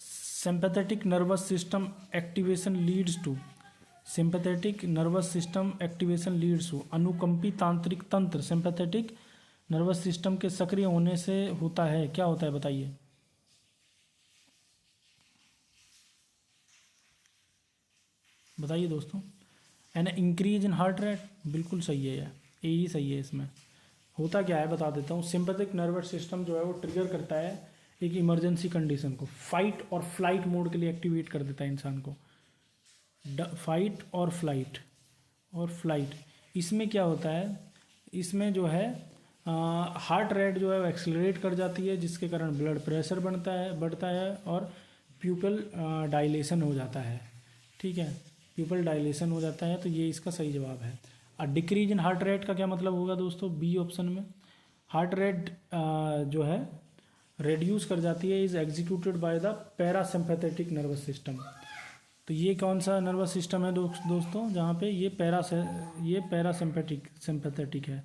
Sympathetic nervous system activation leads to, sympathetic nervous system activation leads to, अनुकंपी तांत्रिक तंत्र सिंपैथेटिक नर्वस सिस्टम के सक्रिय होने से होता है, क्या होता है बताइए। बताइए दोस्तों। An increase in heart rate, बिल्कुल सही है यार, ये ही सही है। इसमें होता क्या है बता देता हूँ। सिंपैथिक नर्वस सिस्टम जो है वो ट्रिगर करता है एक इमरजेंसी कंडीशन को, फाइट और फ्लाइट मोड के लिए एक्टिवेट कर देता है इंसान को, फाइट और फ्लाइट। इसमें क्या होता है, इसमें जो है हार्ट रेट जो है वो एक्सेलरेट कर जाती है, जिसके कारण ब्लड प्रेशर बढ़ता है और प्यूपल डायलेशन हो जाता है। ठीक है, प्यूपल डायलेशन हो जाता है, तो ये इसका सही जवाब है। डिक्रीज इन हार्ट रेट का क्या मतलब होगा दोस्तों, बी ऑप्शन में। हार्ट रेट जो है रेड्यूस कर जाती है, is executed by the parasympathetic nervous system. तो ये कौन सा नर्वस सिस्टम है दोस्तों, जहाँ पे ये पैरासिम्पैथेटिक है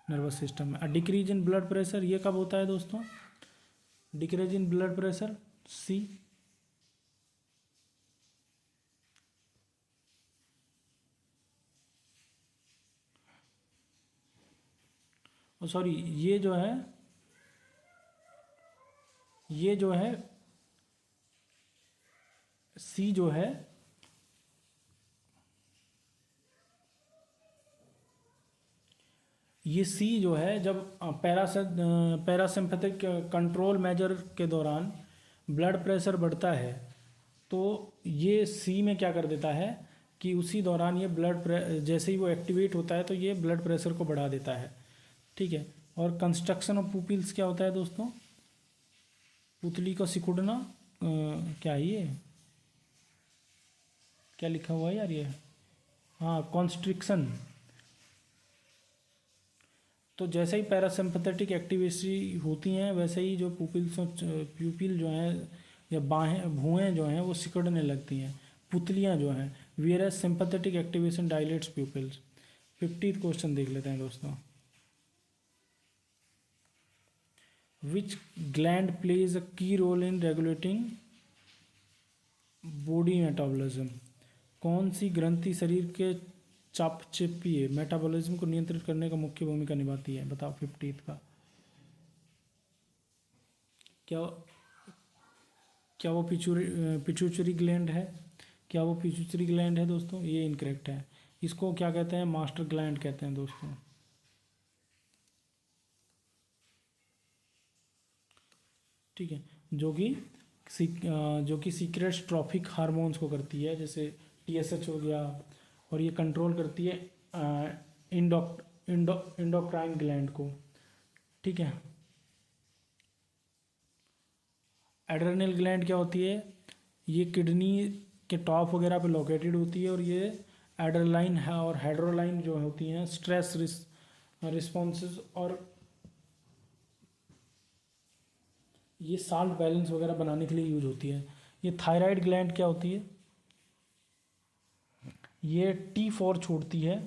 नर्वस सिस्टम है। डिक्रीज इन ब्लड प्रेशर ये कब होता है दोस्तों, decrease in blood pressure C. Sorry, ये जो है सी जो है ये सी जो है जब पैरासिम्पैथिक कंट्रोल मेजर के दौरान ब्लड प्रेशर बढ़ता है, तो ये सी में क्या कर देता है कि उसी दौरान ये जैसे ही वो एक्टिवेट होता है तो ये ब्लड प्रेशर को बढ़ा देता है। ठीक है, और कंस्ट्रक्शन ऑफ पुपिल्स क्या होता है दोस्तों, पुतली को सिकुड़ना, क्या है ये, क्या लिखा हुआ है यार ये, हाँ कॉन्स्ट्रिक्शन। तो जैसे ही पैरासिम्पैथेटिक एक्टिविटी होती हैं वैसे ही जो प्यूपिल जो हैं या भुएँ जो हैं वो सिकुड़ने लगती हैं, पुतलियाँ जो हैं। Whereas sympathetic activation dilates pupils. 50th question देख लेते हैं दोस्तों। Which gland plays a key role in regulating body metabolism. कौन सी ग्रंथि शरीर के चापचिपी मेटाबॉलिज्म को नियंत्रित करने का मुख्य भूमिका निभाती है, बताओ 50th का। क्या वो पिट्यूटरी ग्लैंड है, क्या वो पिट्यूटरी ग्लैंड है दोस्तों, ये इनकरेक्ट है। इसको क्या कहते हैं, मास्टर ग्लैंड कहते हैं दोस्तों। ठीक है, जो कि सीक्रेट ट्रॉफिक हार्मोन्स को करती है, जैसे TSH हो गया, और ये कंट्रोल करती है इंडोक्राइन ग्लैंड को। ठीक है, एड्रेनल ग्लैंड क्या होती है, ये किडनी के टॉप वगैरह पे लोकेटेड होती है, और ये एड्रेनालाइन है और हेड्रोलाइन जो होती हैं स्ट्रेस रिस्पॉन्सेज और ये साल्ट बैलेंस वगैरह बनाने के लिए यूज होती है। ये थायराइड ग्लैंड क्या होती है, ये T4 छोड़ती है,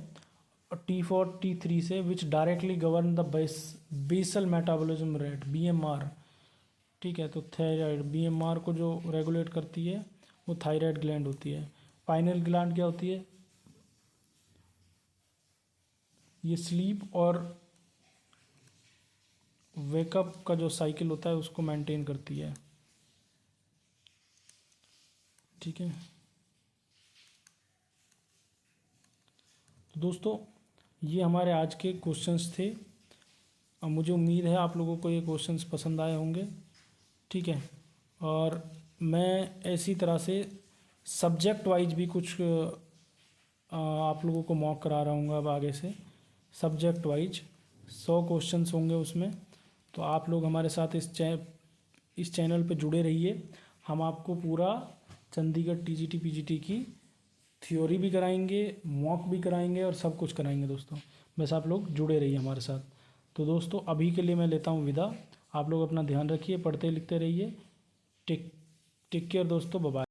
और T4 T3 से, which directly govern the basal metabolism rate BMR। ठीक है, तो थायराइड BMR को जो रेगुलेट करती है वो थायराइड ग्लैंड होती है। पाइनल ग्लैंड क्या होती है, ये स्लीप और वेकअप का जो साइकिल होता है उसको मेंटेन करती है। ठीक है, तो दोस्तों ये हमारे आज के क्वेश्चंस थे। अब मुझे उम्मीद है आप लोगों को ये क्वेश्चंस पसंद आए होंगे। ठीक है, और मैं ऐसी तरह से सब्जेक्ट वाइज भी कुछ आप लोगों को मॉक करा रहा हूँ अब आगे से। सब्जेक्ट वाइज 100 क्वेश्चंस होंगे उसमें, तो आप लोग हमारे साथ इस चैनल पे जुड़े रहिए। हम आपको पूरा चंडीगढ़ TGT PGT की थ्योरी भी कराएंगे, मॉक भी कराएंगे, और सब कुछ कराएंगे दोस्तों। बस आप लोग जुड़े रहिए हमारे साथ। तो दोस्तों अभी के लिए मैं लेता हूँ विदा। आप लोग अपना ध्यान रखिए, पढ़ते लिखते रहिए। टेक केयर दोस्तों, बाय बाय।